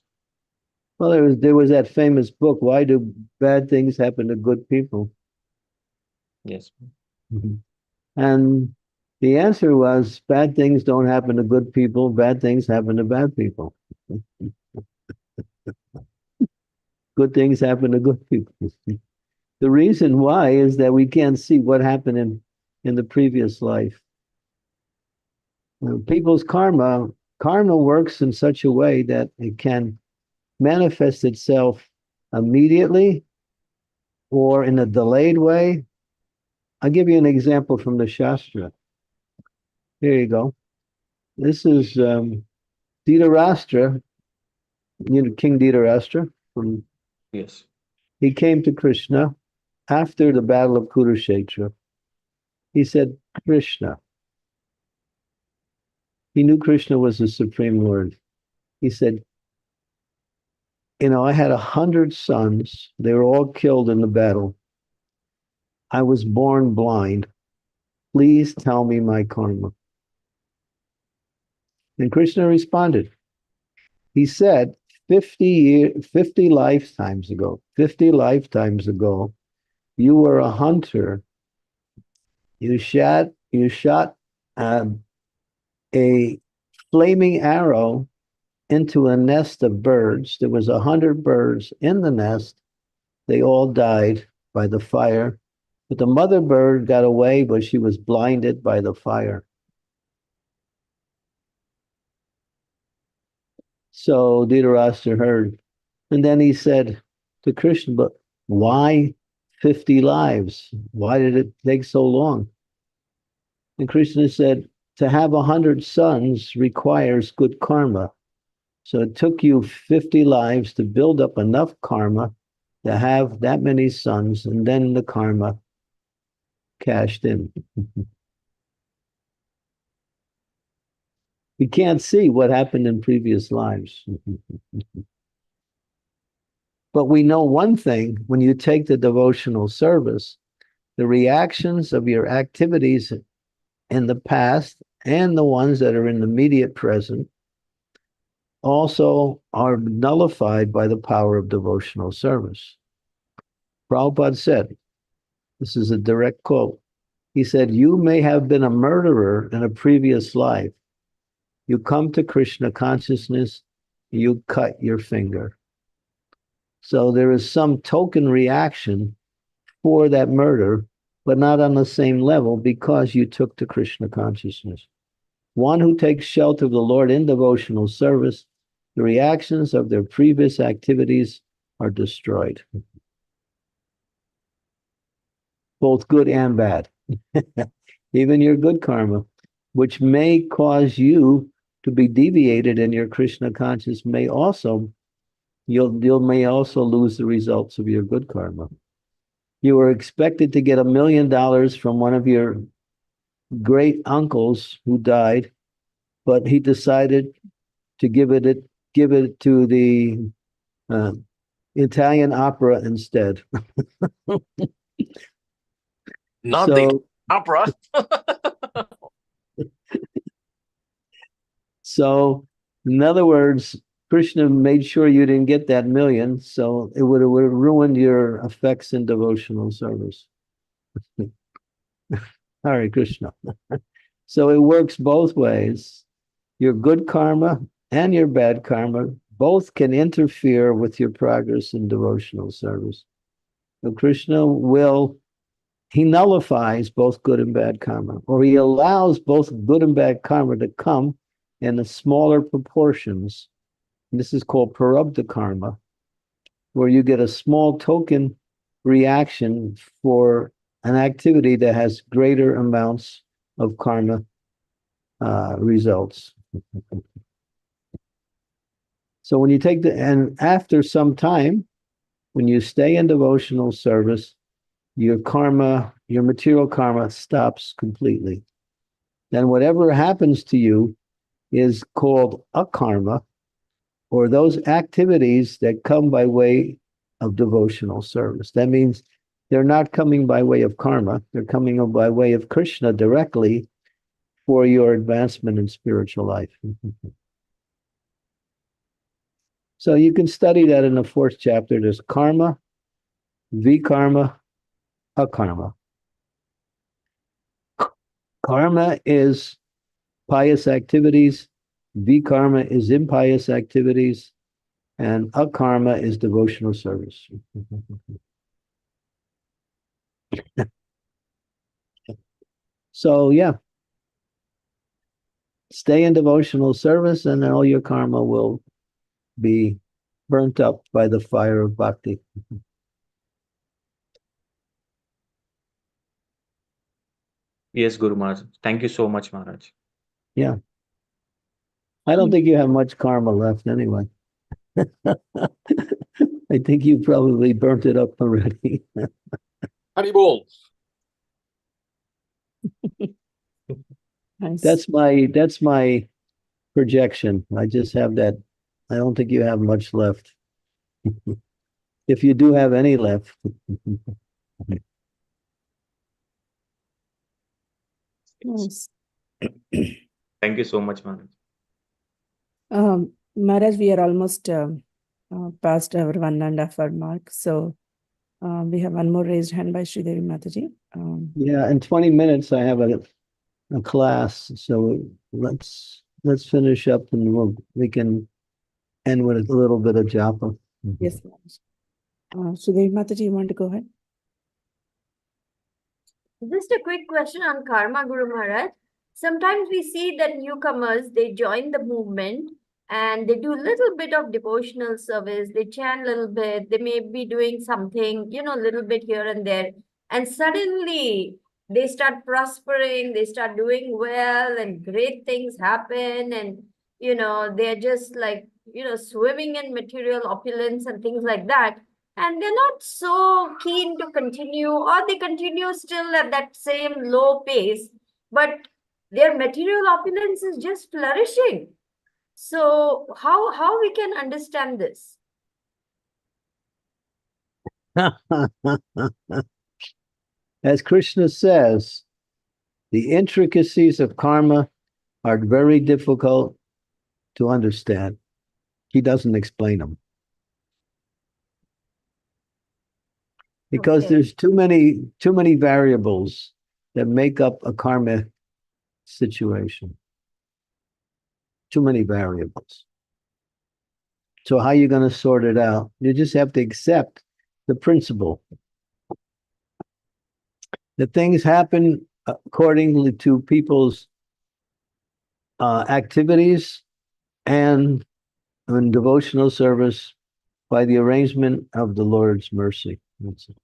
Well, there was that famous book, Why Do Bad Things Happen to Good People? Yes. And the answer was bad things don't happen to good people, bad things happen to bad people. Good things happen to good people. The reason why is that we can't see what happened in the previous life. People's karma works in such a way that it can manifest itself immediately or in a delayed way. I'll give you an example from the Shastra. Here you go. This is Dhritarashtra, King Dhritarashtra. Yes. He came to Krishna after the battle of Kurukshetra. He said, Krishna. He knew Krishna was the Supreme Lord. He said, I had 100 sons. They were all killed in the battle. I was born blind. Please tell me my karma. And Krishna responded. He said, 50 lifetimes ago, you were a hunter. You shot a flaming arrow into a nest of birds. There was 100 birds in the nest. They all died by the fire. But the mother bird got away, but she was blinded by the fire. So Dhritarashtra heard. And then he said to Krishna, but why 50 lives? Why did it take so long? And Krishna said, to have 100 sons requires good karma. So it took you 50 lives to build up enough karma to have that many sons, and then the karma cashed in. We can't see what happened in previous lives. But we know one thing, when you take the devotional service, the reactions of your activities in the past and the ones that are in the immediate present also are nullified by the power of devotional service. Prabhupada said, this is a direct quote, he said, you may have been a murderer in a previous life. You come to Krishna consciousness, you cut your finger. So there is some token reaction for that murder, but not on the same level because you took to Krishna consciousness. One who takes shelter of the Lord in devotional service, the reactions of their previous activities are destroyed. Both good and bad. Even your good karma, which may cause you to be deviated in your Krishna consciousness, may also, you may also lose the results of your good karma. You were expected to get $1 million from one of your great uncles who died, but he decided to give it to the Italian opera instead. Not So- the opera. So, in other words, Krishna made sure you didn't get that million, so it would have ruined your effects in devotional service. Hare Krishna. So it works both ways. Your good karma and your bad karma both can interfere with your progress in devotional service. So Krishna he nullifies both good and bad karma, or he allows both good and bad karma to come in the smaller proportions. And this is called parabdha karma, where you get a small token reaction for an activity that has greater amounts of karma results. So when you take and after some time, when you stay in devotional service, your karma, your material karma stops completely. Then whatever happens to you is called akarma, or those activities that come by way of devotional service. That means they're not coming by way of karma. They're coming by way of Krishna directly for your advancement in spiritual life. So you can study that in the 4th chapter. There's karma, vikarma, akarma. Karma is pious activities, vikarma is impious activities, and akarma is devotional service. So yeah, stay in devotional service and all your karma will be burnt up by the fire of bhakti. Yes, Guru Maharaj. Thank you so much, Maharaj. Yeah. I don't think you have much karma left anyway. I think you probably burnt it up already. Haribol. Nice. That's my projection. I just have that. I don't think you have much left. If you do have any left. Nice. Thank you so much, Maharaj. Maharaj, we are almost past our 1.5 hour mark. So we have one more raised hand by Sridevi Mataji. Yeah, in 20 minutes I have a class. So let's finish up and we can end with a little bit of japa. Yes, Maharaj. Sridevi Mataji, you want to go ahead? Just a quick question on karma, Guru Maharaj. Sometimes we see that newcomers, they join the movement and they do a little bit of devotional service. They chant a little bit. They may be doing something, a little bit here and there. And suddenly they start prospering. They start doing well and great things happen. And, they're just like, swimming in material opulence and things like that. And they're not so keen to continue, or they continue still at that same low pace, but their material opulence is just flourishing. So how we can understand this? As Krishna says, the intricacies of karma are very difficult to understand. He doesn't explain them. Because there's too many variables that make up a karma situation. Too many variables. So how are you going to sort it out? You just have to accept the principle. That things happen accordingly to people's activities and in devotional service by the arrangement of the Lord's mercy. That's it.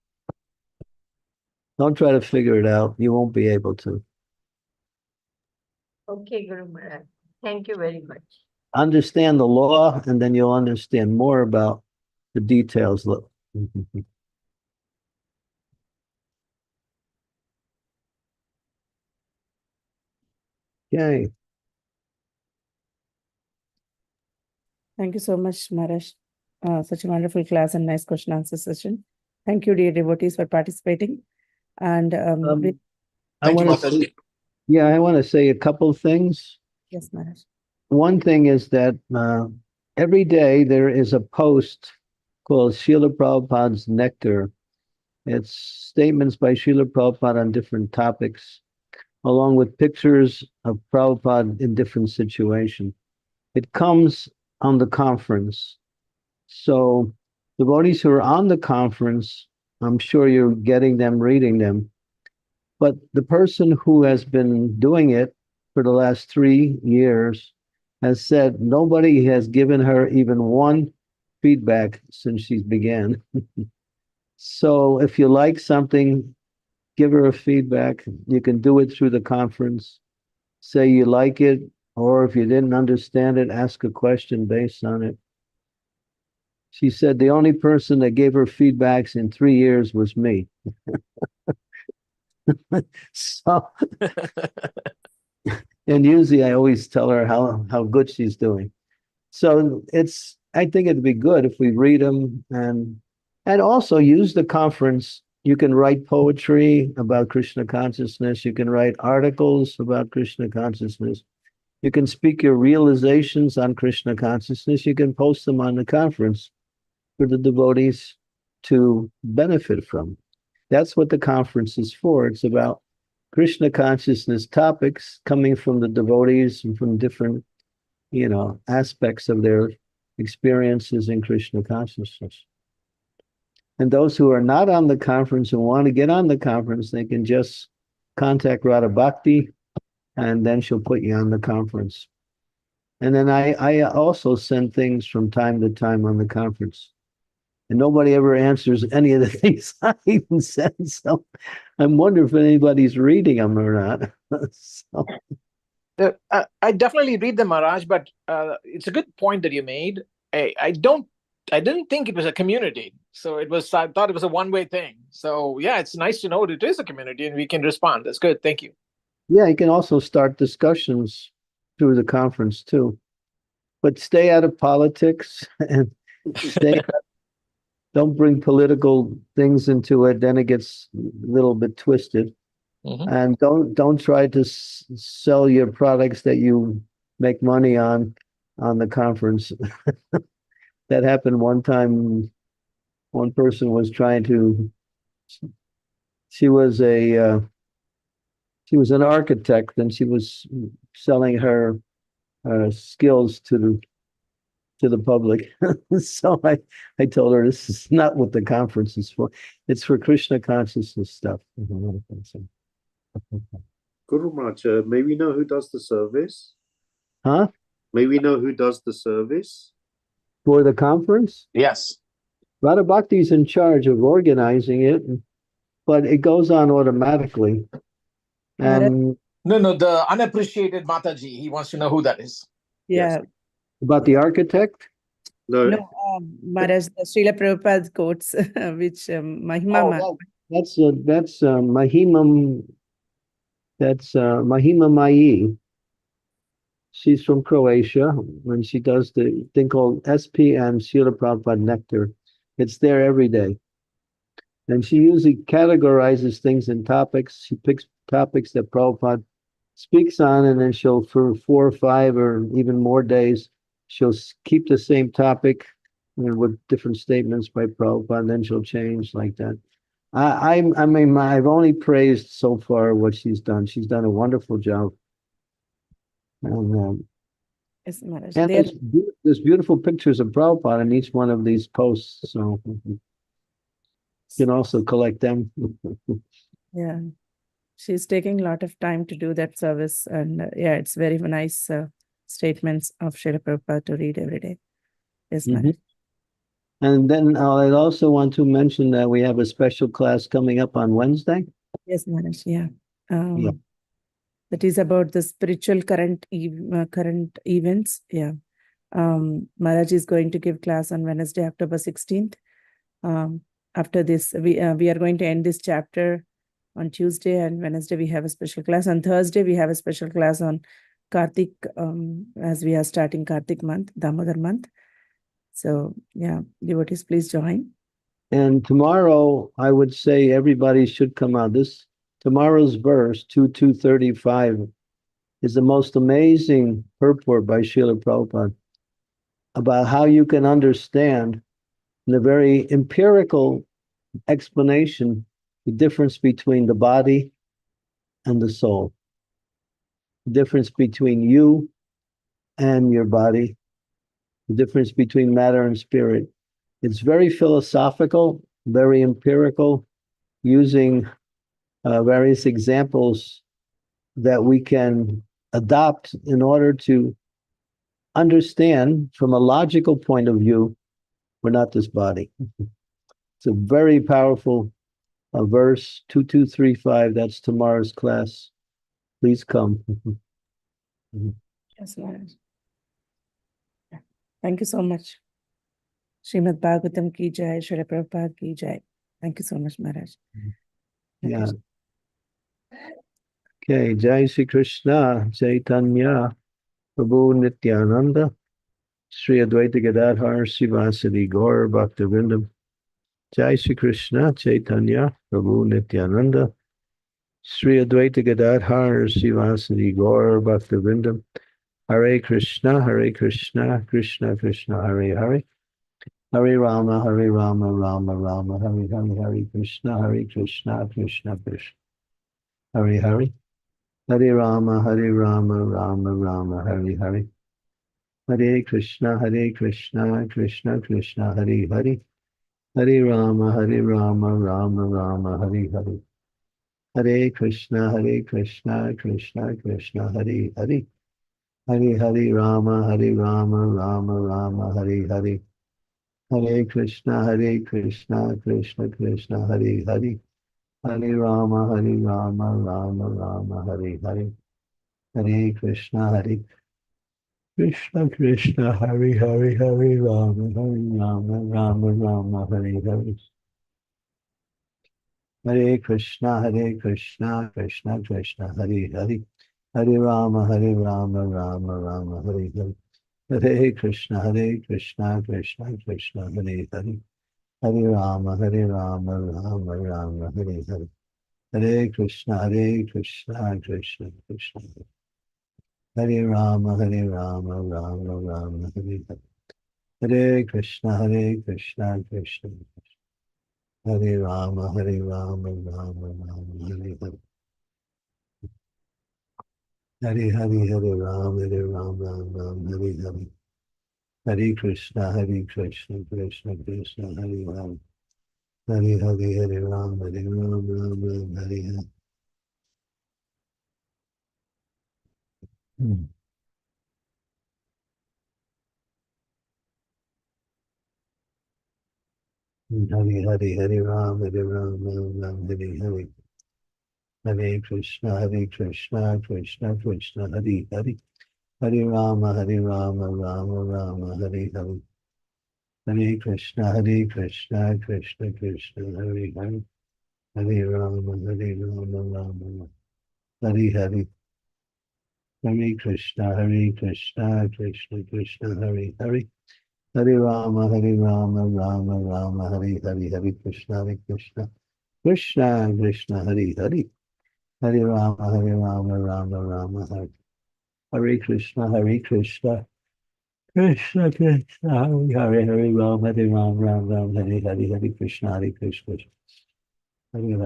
Don't try to figure it out. You won't be able to. Okay, Guru Maharaj. Thank you very much. Understand the law, and then you'll understand more about the details. Okay. Thank you so much, Maharaj. Such a wonderful class and nice question answer session. Thank you, dear devotees, for participating. And I want to say a couple things. Yes, Maharaj. One thing is that every day there is a post called Srila Prabhupada's Nectar. It's statements by Srila Prabhupada on different topics, along with pictures of Prabhupada in different situations. It comes on the conference. So devotees who are on the conference, I'm sure you're getting them, reading them. But the person who has been doing it for the last 3 years has said nobody has given her even one feedback since she began. So if you like something, give her a feedback. You can do it through the conference. Say you like it, or if you didn't understand it, ask a question based on it. She said the only person that gave her feedbacks in 3 years was me. So, and usually I always tell her how good she's doing. So I think it'd be good if we read them and also use the conference You can write poetry about Krishna consciousness. You can write articles about Krishna consciousness. You can speak your realizations on Krishna consciousness. You can post them on the conference for the devotees to benefit from. That's what the conference is for. It's about Krishna consciousness topics coming from the devotees and from different, aspects of their experiences in Krishna consciousness. And those who are not on the conference and want to get on the conference, they can just contact Radha Bhakti, and then she'll put you on the conference. And then I also send things from time to time on the conference. And nobody ever answers any of the things I even send. So I'm wondering if anybody's reading them or not. So. I definitely read them, Maharaj, but it's a good point that you made. I didn't think it was a community. So I thought it was a one-way thing. So yeah, it's nice to know it is a community and we can respond. That's good. Thank you. Yeah, you can also start discussions through the conference too. But stay out of politics and don't bring political things into it. Then it gets a little bit twisted. Mm-hmm. And don't try to sell your products that you make money on the conference. That happened one time. One person was trying to. She was an architect, and she was selling her skills to the public. So I told her this is not what the conference is for. It's for Krishna consciousness stuff. Guru Maharaj, may we know who does the service? Huh? May we know who does the service? For the conference? Yes. Radha Bhakti is in charge of organizing it, but it goes on automatically. And no, the unappreciated Mataji, he wants to know who that is. Yeah. Yes. About the architect? No, Maharaj, the Srila Prabhupada quotes, which Mahima. That's Mahima. That's Mahima Mayi. She's from Croatia, and she does the thing called SPM, Srila Prabhupada Nectar. It's there every day. And she usually categorizes things in topics. She picks topics that Prabhupada speaks on, and then she'll, for 4 or 5 or even more days, she'll keep the same topic with different statements by Prabhupada, and then she'll change like that. I mean, I've only praised so far what she's done. She's done a wonderful job. And Yes, Maharaj. There's beautiful pictures of Prabhupada in each one of these posts, so you can also collect them. Yeah, she's taking a lot of time to do that service, and it's very nice statements of Srila Prabhupada to read every day. Yes, Maharaj. And then I also want to mention that we have a special class coming up on Wednesday. Yes, Maharaj. Yeah. That is about the spiritual current events. Yeah. Maharaj is going to give class on Wednesday, October 16th. After this, we are going to end this chapter on Tuesday, and Wednesday we have a special class. On Thursday, we have a special class on Kartik, as we are starting Kartik month, Damodar month. So, yeah, devotees, please join. And tomorrow, I would say everybody should come out. Tomorrow's verse, 2:235, is the most amazing purport by Srila Prabhupada about how you can understand in a very empirical explanation the difference between the body and the soul, the difference between you and your body, the difference between matter and spirit. It's very philosophical, very empirical, using various examples that we can adopt in order to understand from a logical point of view, we're not this body. It's a very powerful verse, 2235. That's tomorrow's class. Please come. Yes, Maharaj. Thank you so much. Srimad Bhagavatam ki jai, Srila Prabhupada ki jai. Thank you so much, Maharaj. Yeah. Okay, Jai Sri Krishna, Chaitanya, Prabhu Nityananda, Sri Advaita Gadadhar, Srivasadi Gaur Bhaktivinoda Jai Shri Krishna Chaitanya Prabhu Nityananda Sri Advaita Gadadhar Sivasadi Gaur Bhaktivinoda Hare Krishna Krishna Krishna Hare Hare Hare Rama Rama Rama Hare Hare Hare Krishna Krishna Krishna Hare Hare Hare Rama Rama Rama Hare Hare Hare Krishna Krishna Krishna Hare Hare Hare Rama Rama Rama Hare Hare Hare Krishna Krishna Krishna Hare Hare Hare Rama Rama Rama Hare Hare Hare Krishna Krishna Hare Hare Hare Rama Rama Rama Hare Hare Hare Krishna Krishna Hare Hare Hare Rama Rama Hare Hare Hare Krishna Krishna Krishna Hare Hare Hare Rama Rama Rama Hare Hare Hare Krishna Krishna Krishna Hare Hare Hare Rama Rama Rama Hare Hare Hare Krishna Krishna Krishna Hare Rama Rama Rama Hare Hare Hare Krishna Krishna Hare Rama Rama Rama Hare Hare Hare Hare Rama Hare Hare Hare Krishna Krishna Hare Rama Hare Rama Rama Hare Hare Hare Rama Rama Hare Hare Hare Krishna Krishna Hare Hare Hare Rama Rama Rama Hare Hare Hare Krishna Krishna Hare Hare Hare Rama Rama Hare Hare Hare Krishna Krishna Hare Hare Hare Rama Rama Rama Hare Hare Hare Krishna Krishna Krishna Hare Hare Hare Rama Rama Hare Hare Krishna Krishna Krishna Hare Hare Rama Rama Hare Hare Hare Krishna Krishna Hare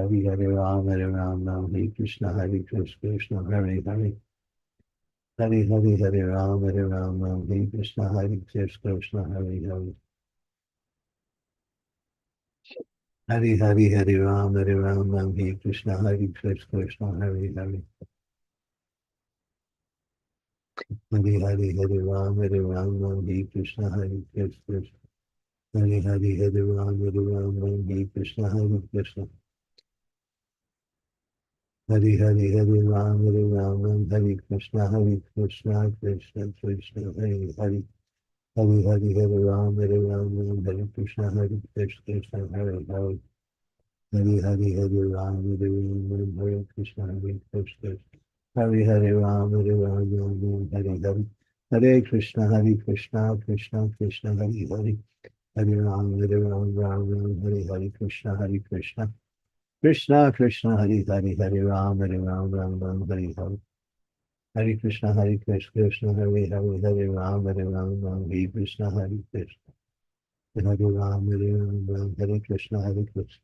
Rama Hare Krishna Krishna Hare Hare Hare Rama Hare Krishna Krishna Hare Hare Hare Rama Hare Krishna Krishna Hare Hare Hare Rama Hare Krishna Krishna Hare Rama Hare Krishna Krishna Hare Rama Hare Krishna Krishna Krishna Hare Hare Hare Rama Hare Krishna Krishna Hare Hare Hare Rama Hare Krishna Krishna Hare Rama Hare Hare Hare Krishna Krishna Krishna Hare Hare Hare Rama Hare Hare Krishna Krishna Krishna Hare Hare Hare Rama Hare Hare Hare Krishna Krishna Hare Hare Hare Rama Hare Krishna Krishna Hare Rama Hare Krishna Hare Krishna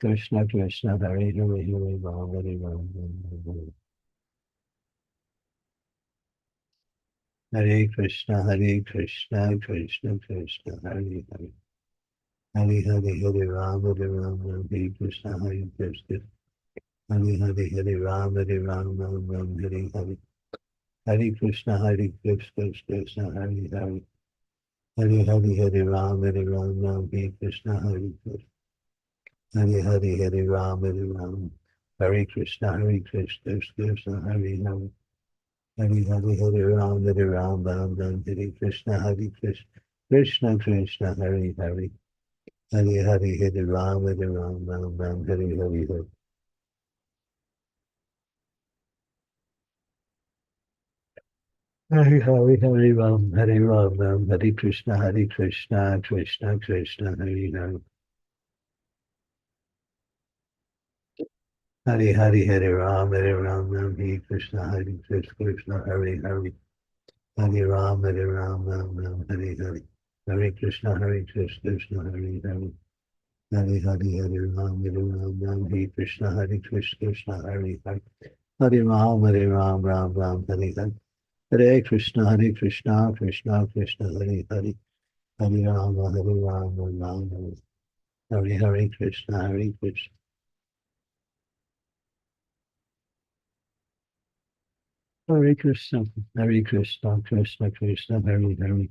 Krishna Krishna Hare Hare Hare Rama Hare Krishna Krishna Krishna Hare Hare Hare Rama Hare Krishna Krishna Hare Rama Hare Hare Hare Krishna Krishna Hare Hare Hare Rama Hare Krishna Hare Rama Hare Krishna Krishna Hare Hare Hare Rama Hare Krishna Krishna Hare Hare Hare Rama Hare Hare Hari Hari Hari Ram, Hari Krishna, Krishna Krishna, Hari Hari. Hari Hari Ram, Hari Krishna, Krishna, Hari Hari. Hari Ram, Hari Hari. Hari Krishna, Krishna, Hari Hari. Hari Hari Ram, Hari Krishna, Krishna, Hari Hari. Hari Ram, Ram, Hari Hari. Hare Krishna, Krishna Krishna, Hari Hari. Hari Ram, Ram, Hari Hari Krishna, Krishna. Hare Krishna, Krishna Krishna, Hari Hari.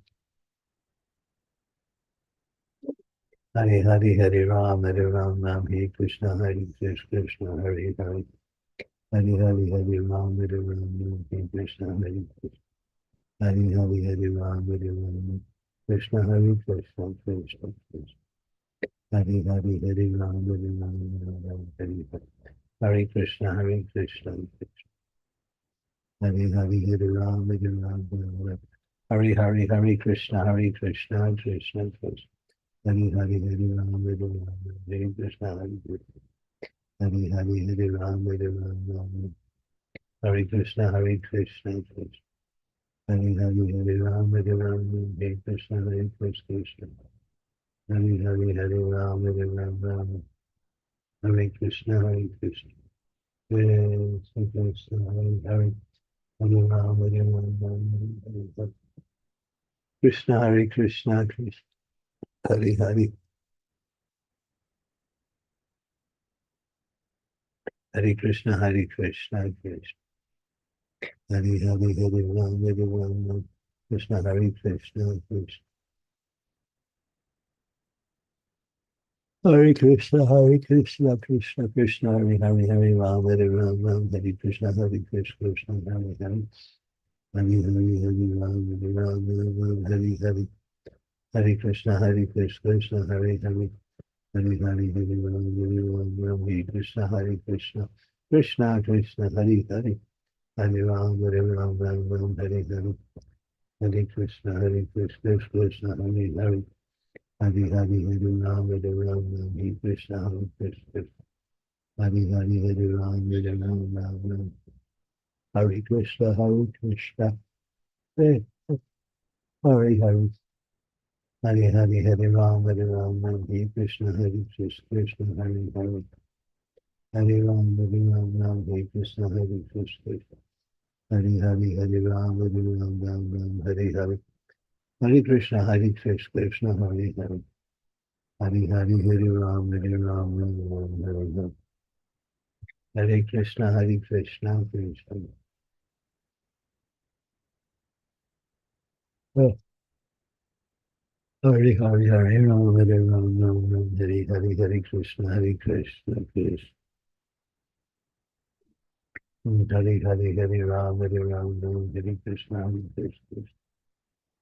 Hari Hari, Ram, Ram, Hari Krishna, Krishna, Hari Hari. Hari Hari, Ram, Hari Krishna, Krishna. Hari Hari, Ram, Krishna, Krishna, Krishna, Krishna. Hari Hari, Ram, Hari Hari. Hare Krishna, Krishna, Krishna. Hari Hari, Ram, Ram, Hari Hari, Hare Krishna, Krishna, Krishna, Krishna. Hari Hari, Ram, Hare Krishna, Krishna. Hari Hari, Ram, Ram, Hare Krishna, Krishna, Krishna. Hari Hari, Ram, Hare Krishna, Krishna. Hari Hari, Ram, Ram, Hare Krishna, Krishna. Krishna Krishna, Hari Hari. Hare Ram, Ram, Krishna, Krishna, Krishna. Hari Hari. Hare Krishna, Krishna, Krishna. Hari Hari, Ram, Ram, Krishna, Krishna, Krishna. Hare Krishna, Krishna, Krishna, Hare Hare, Hare Ram, Hare Krishna, Krishna, Hare Hare. Hare Hare, Hare Ram, Hare Hare. Hare Krishna, Krishna, Hare Hare. Hare Hare, Hare Ram, Hare Krishna, Krishna. Krishna, Krishna, Hare Hare. Hare Ram, Hare Hare. Hare Krishna, Krishna, Hare Hare. Hari Hari, Hare Ram, Hare Krishna, Krishna. Hari Hari, Hare Ram, Ram. Hare Krishna, Krishna. Hare Hari. Hari Hari, Hare Ram, Hare Krishna, Krishna, Hare Hare. Hare Ram, Hare Krishna, Krishna. Hari Hari, Hare Ram, Hare Hare. Hare Krishna, Krishna, Hare Hare. Hari Hari, Hare Ram, Hare Hare. Hare Krishna, Krishna, Krishna. Oh, Hari Hari, Hare Ram, Ram, Hare Hare, Hare Krishna, Krishna, Krishna. Hare Hari, Hare Ram, Hare Krishna, Krishna.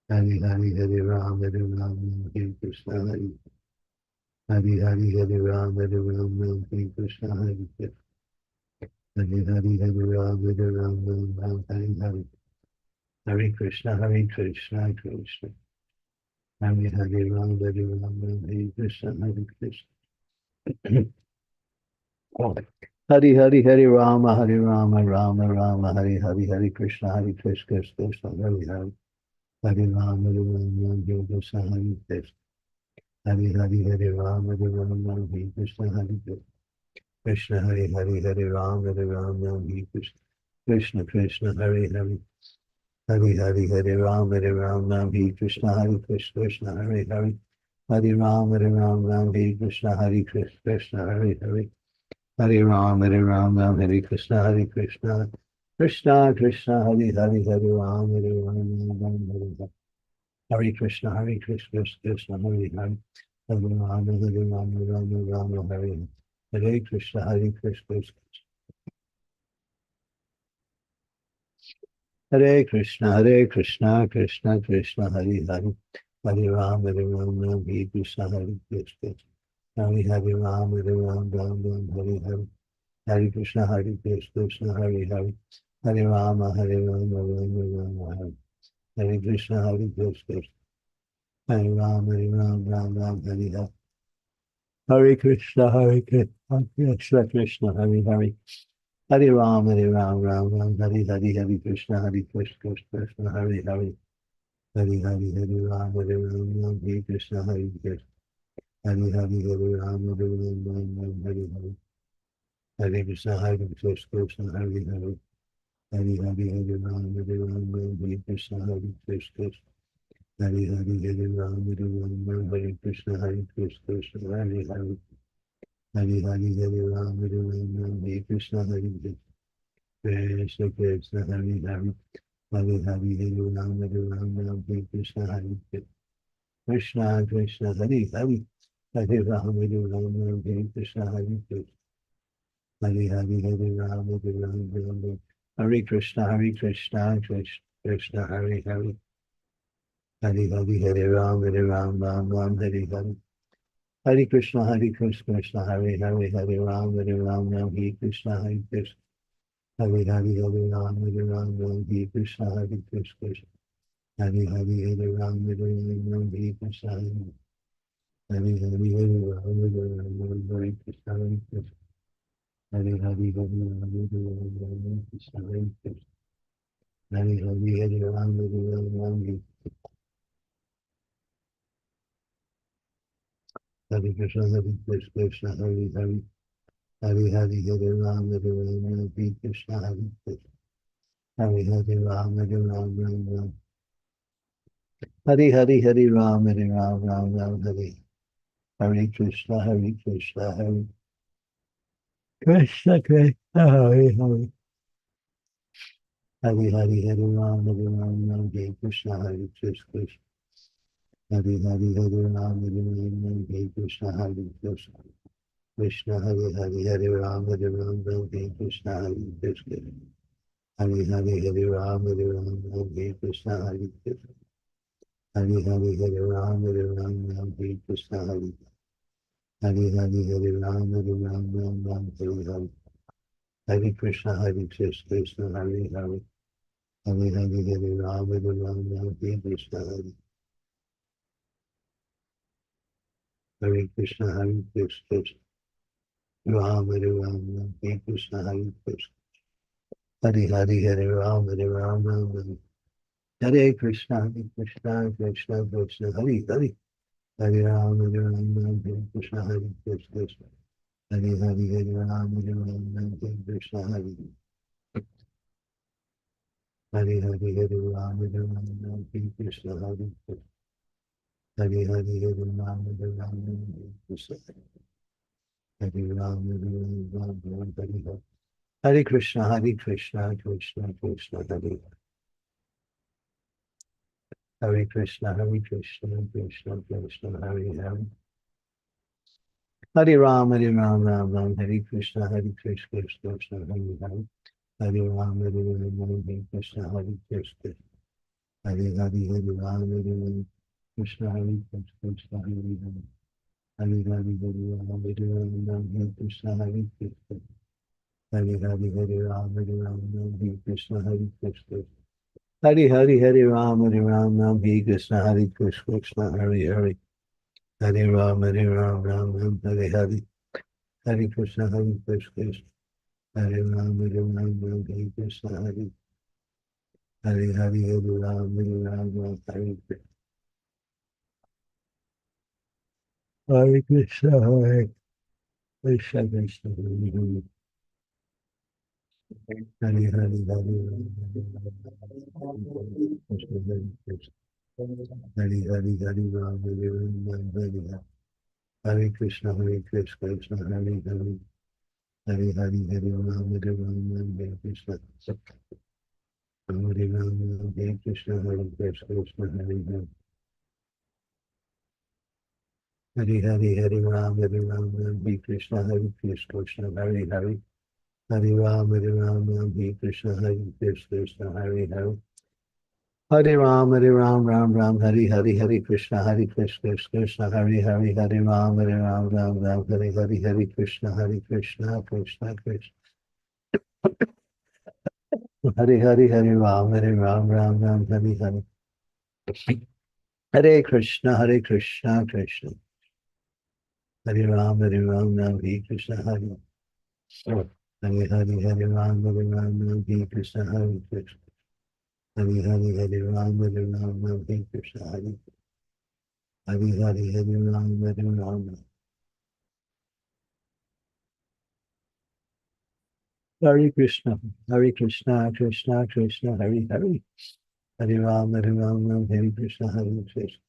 Hari Hari, Hare Ram, Hare Krishna, Hare. Hari Hari, Hare Ram, Hare Krishna, Hare Krishna. Hari Hari, Hare Ram, Hare Hare. Hare Krishna, Krishna, Krishna. Hari Hari, Ram, Hare Krishna, Hare Krishna. Oh. Hari Hari, Hare Rama, Rama Rama, Hari Hari, Hare Krishna, Krishna, Krishna, Hari Hari. Hare Rama, Hare Krishna, Hare Krishna. Hari Hari, Hare Rama, Hare Krishna, Hare Krishna. Krishna Hari Hari, Hare Rama, Hare Krishna. Krishna Krishna, Hari Hari. Hari Hari, Hare Rama, Hare Krishna, Krishna, Hari Hari. Hari Rama, Hare Krishna, Krishna, Hari Hari. Hari Ram, Hare Krishna, Krishna. Krishna Krishna, Hari Hari, Hare Ram, Hare Ram. Hare Krishna, Krishna, Hari Hari. Hare Rama, Rama, Hare Hare Krishna, Krishna. Hare Krishna, Krishna Krishna, Hare Hare. Hare Rama, Hare Krishna, Krishna. Hare Hare Ram, Ram, Hare Hare. Hare Krishna, Krishna, Hare Hare. Hare Rama, Rama, Hare. Hare Krishna, Krishna, Hare Ram, Ram Ram, Hare Hare. Hare Krishna, Krishna Krishna, Hare Hare. Hare Ram, Ram Ram, Hare Hare, Hare Krishna, Krishna Krishna, Hare Hare. Hare Hare, Hare Ram, Ram, Hare Krishna, Hare Krishna. Hare Hare, Hare Ram, Ram, Hare Hare. Hare Krishna, Krishna, Hare Hare. Hare Hare, Hare Ram, Hare Krishna, Hare Krishna. Hare Hare, Hare Ram, Hare Krishna, Hare Krishna, Hare Hare. Hare Hare, Hare Ram, Hare Krishna, Hare Krishna, Krishna, Hare Hare. Hare Hare, Hare Ram, Hare Krishna, Hare Krishna, Krishna, Hare Hare. Hare Ram, Hare Krishna, Hare Krishna. Hare Hare, Hare Ram, Hare Krishna, Krishna, Krishna, Hare Hare. Hare Hare, Hare Ram, Ram, Hare Hare. Hare Krishna, Krishna, Hare Hare. Hare Ram, Hare Krishna, Krishna. Hare Hare, Hare Ram, Hare Krishna, Hare Krishna. Hare Hare, Hare Ram, Hare Krishna, Hare Hare, Hare Ram, Hare Krishna, Hare Krishna. Hare Hare, Hare Ram, Hare Krishna, Hare Krishna. Hare Hare, Hare Ram, Hare Hare Krishna, Hare Krishna, Hare Hare. Hare Hare, Hare Ram, Hare Krishna, Hare Krishna. Hare Hare Ram, Ram. Hare Hare, Hare Ram, Ram, Hare. Hare Krishna, Hare Krishna, Krishna, Hare Hare. Hare Hare, Hare Ram, Hare Krishna, Hare Krishna. Hare Hare, Hare Ram, Hare Krishna, Hare Krishna. Krishna Hare Hare, Hare Ram, Hare Krishna, Hare Krishna. Hare Hare, Hare Ram, Hare Krishna, Hare Krishna. Hare Hare, Hare Ram, Hare Krishna, Hare. Hare Hare, Hare Ram, Hare Hare. Hare Krishna, Hare Krishna, Hare Hare. Hare Hare, Hare Ram, Hare Krishna, Hare. Hare Krishna, Hare Krishna. Ram, Hare Krishna, Hare Krishna. Hare Hare, Hare Ram, Hare. Hare Krishna, Krishna, Krishna, Hare Hare. Hare Ram, Hare Krishna, Hare Krishna. Hare Hare, Hare Ram, Hare Krishna, Hare. Hare Hare, Hare Ram, Hare Krishna, Hare Krishna. Hare Hare, Hare Ram, Hare Krishna. Hare Ram, Hare Hare. Hare Krishna, Krishna, Krishna, Hare. Hare Krishna, Krishna, Krishna, Hare Hare. Hare Ram, Ram, Hare Krishna, Krishna, Hare Hare. Hare Ram, Hare Krishna, Krishna. Hare Hare, Hare Ram, Hare Krishna, Krishna, Hare Hare. Hare Hare, Hare Ram, Hare Krishna, Krishna. Hare Hare, Hare Ram, Hare Krishna, Krishna. Hare Hare, Hare Ram, Hare Krishna, Krishna, Hare Hare. Hare Ram, Ram, Hare Hare. Hare Krishna, Krishna. Hare Ram, Hare Krishna, Hare. Hare Hare, Hare Ram, Hare Krishna. Hare Krishna, Hare Krishna, Krishna, Hare Hare. Hare Hare, Hare Ram, Krishna, Hare Krishna. Hare Hare, Hare Ram, Hare Hare. Hare Krishna, Krishna, Hare Hare. Hare Hare, Hare Ram, Hare Krishna. Hare Ram, Hare Krishna, Krishna, Hare Hare. Hare Hare, Hare Ram, Hare Krishna, Krishna, Hare Hare. Hare Ram, Hare Krishna, Krishna, Hare Hare. Hare Ram, Ram, Hare Hare, Hare Krishna, Krishna, Hare Hare. Hare Ram, Ram, Hare Hare, Hare Krishna, Krishna, Krishna. Hare Hare, Hare Ram, Ram, Hare Hare. Hare Krishna, Krishna, Hare Ram, Ram, Hare Krishna, Hare Hare, Hare Ram, Ram, Hare Krishna, Hare Krishna, Hare Ram, Ram, Hare Krishna, Hare Hare Ram, Ram. Hare Krishna, Krishna, Krishna, Hare Hare. Hare Ram, Ram, Hare Krishna, Hare Krishna.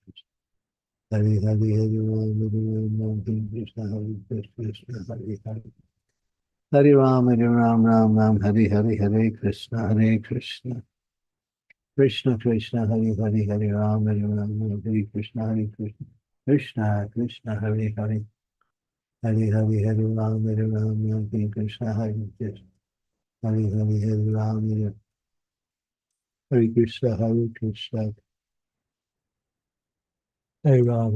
Hare Ram, Ram, Hare Krishna, Hare Krishna, Hare Hare. Hare Ram, Ram, Hare Hare Krishna, Hare Krishna. Krishna, Krishna, Hare Hare, Hare Ram, Hare Krishna, Hare Krishna. Krishna, Krishna, Hare Hare. Hare Hare Ram, Hare Krishna, Hare Krishna. Hare Ram, Hare Krishna, Hare Krishna. Hare Ram,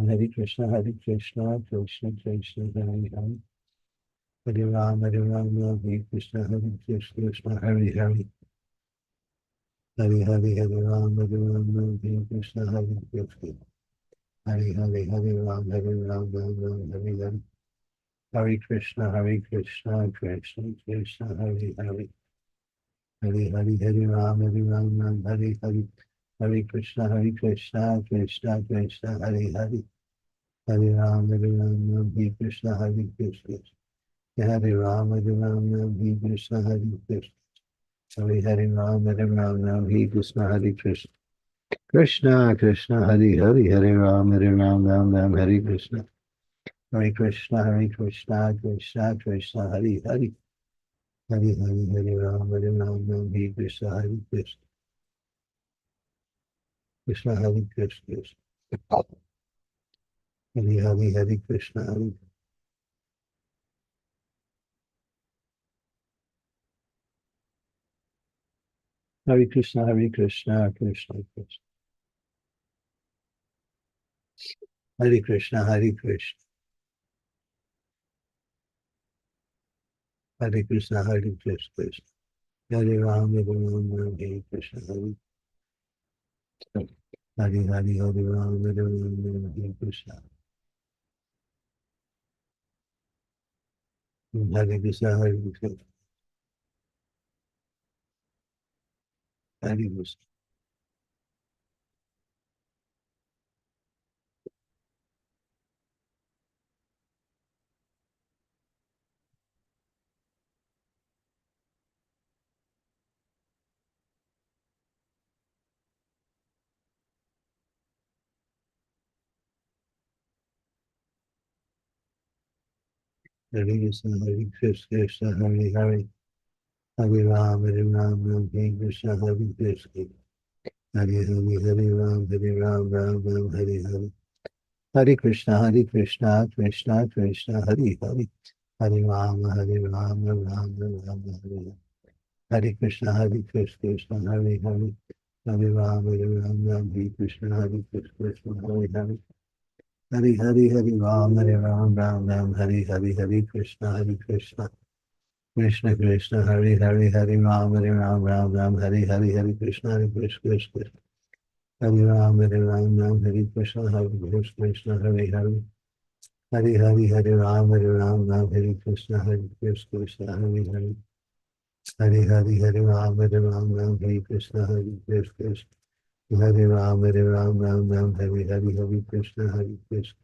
Hare Krishna, Hare Krishna, Krishna, Krishna, Hare Hare. Hare Ram, Hare Krishna, Hare Krishna, Hare Hare. Hare Ram, Hare Krishna, Hare Krishna. Hare Ram, Hare Hare. Hare Krishna, Krishna, Krishna, Hare Hare. Hare Ram, Hare Hare. Hare Krishna, Krishna, Krishna, Hare Hare. Hare Ram, Hare Krishna, Hare Krishna. Hare Ram, Hare Krishna, Hare Krishna. Hare Ram, Hare Krishna, Hare Krishna. Krishna, Krishna, Hare Hare. Hare Ram, Hare Krishna. Hare Krishna, Krishna, Krishna, Hare Hare. Hare Ram, Hare Krishna, Hare Krishna. Krishna, Hare Krishna. Hare Krishna, Hare. Hare Krishna, Krishna, Krishna. Hare Krishna, Krishna. Hare Krishna, Krishna. Hare Ram, Hare Krishna, Hare. Hare Ram, Hare Krishna. Hare Krishna, Hare Krishna. Hare Krishna. Hare Krishna, Krishna, Hare Hare. Hare Ram, Hare Krishna, Hare Krishna. Hare Ram, Ram, Hare Hare. Hare Krishna, Krishna, Krishna, Hare Hare. Hare Ram, Ram, Ram, Hare Hare. Hare Krishna, Krishna, Hare Hare. Hare Ram, Hare Krishna, Krishna, Hare Hare. Hare Ram, Ram, Hare Hare. Hare Krishna, Krishna. Krishna, Krishna, Hare Hare. Hare Ram, Ram, Hare Hare. Hare Krishna, Krishna. Hare Ram, Ram, Hare Krishna, Krishna, Hare Hare. Hare Ram, Ram, Hare Krishna, Krishna, Hare Hare. Hare Ram, Ram, Hare Krishna, Krishna. Hare Ram, Ram, Hare Hare. Hare Krishna, Krishna.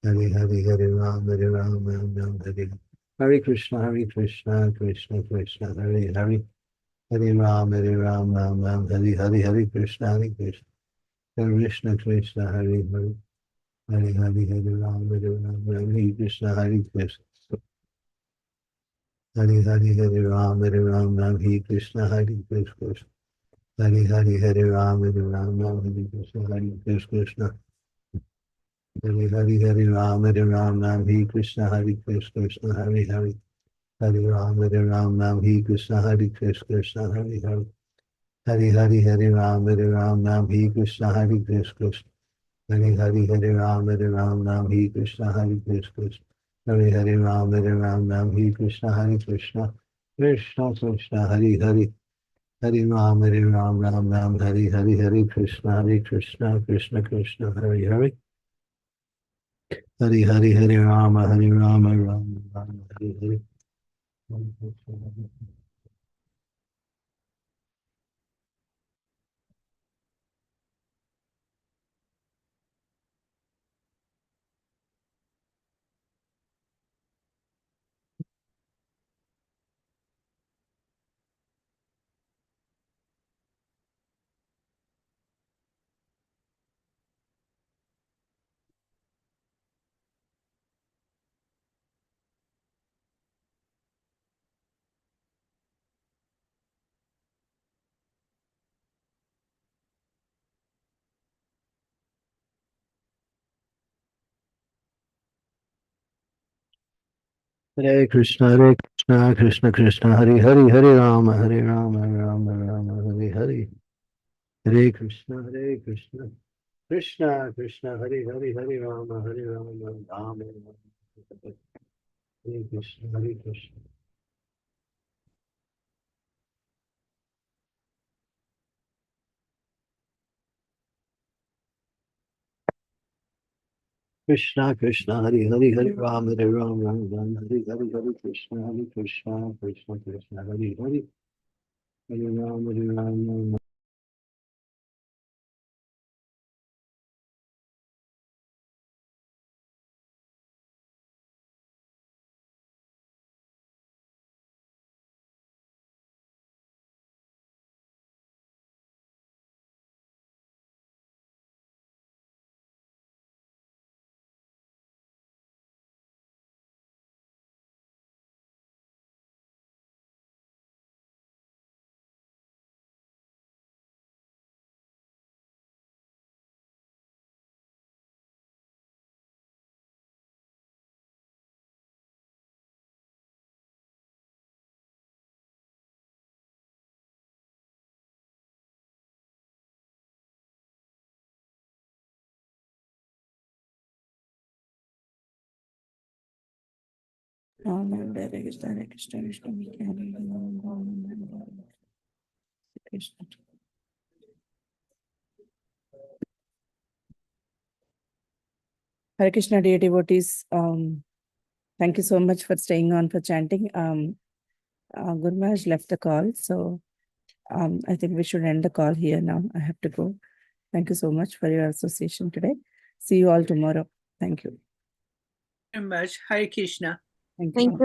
Hare Ram, Ram, Hare. Hare Krishna, Krishna, Krishna, Hare Hare. Hare Ram, Ram, Hare Hare. Hare Krishna, Krishna. Krishna, Krishna, Hare Hare. Hare Ram, Ram, Hare Krishna, Krishna. Hare Ram, Ram, Hare Krishna, Krishna. Hare Ram, Ram, Hare Krishna, Krishna. Hare Ram, Ram, Hare Krishna, Krishna, Hare Hare. Hare Ram, Ram, Hare Krishna, Krishna, Hare Hare. Hare Ram, Ram, Hare Krishna, Krishna. Hare Ram, Ram, Hare Krishna, Krishna. Hare Ram, Ram, Hare Krishna, Krishna. Krishna, Krishna, Hare Hare. Hare Ram, Ram Ram, Hare Hare, Hare Krishna, Krishna Krishna, Hare Hare. Hare Hare, Hare Rama, Ram Ram, Hare Hare. Hare Krishna, Krishna Krishna, Hare Hare, Hare Rama, Ram Ram, Hare Hare. Hare Krishna, Krishna Krishna, Hare Hare, Hare Rama, Ram Ram, Hare Krishna, Hare Krishna. Krishna Krishna, Hare Hare, Hare Rama, Ram Ram, Hare Hare, Hare Krishna, Krishna Krishna, Hare Hare, Hare Ram. Hare Krishna, Hare Krishna, Krishna Krishna. Hare Krishna, dear devotees. Thank you so much for staying on for chanting. Guru Maharaj left the call, so I think we should end the call here now. I have to go. Thank you so much for your association today. See you all tomorrow. Thank you. Very much. Hare Krishna. Thank Thank you. you.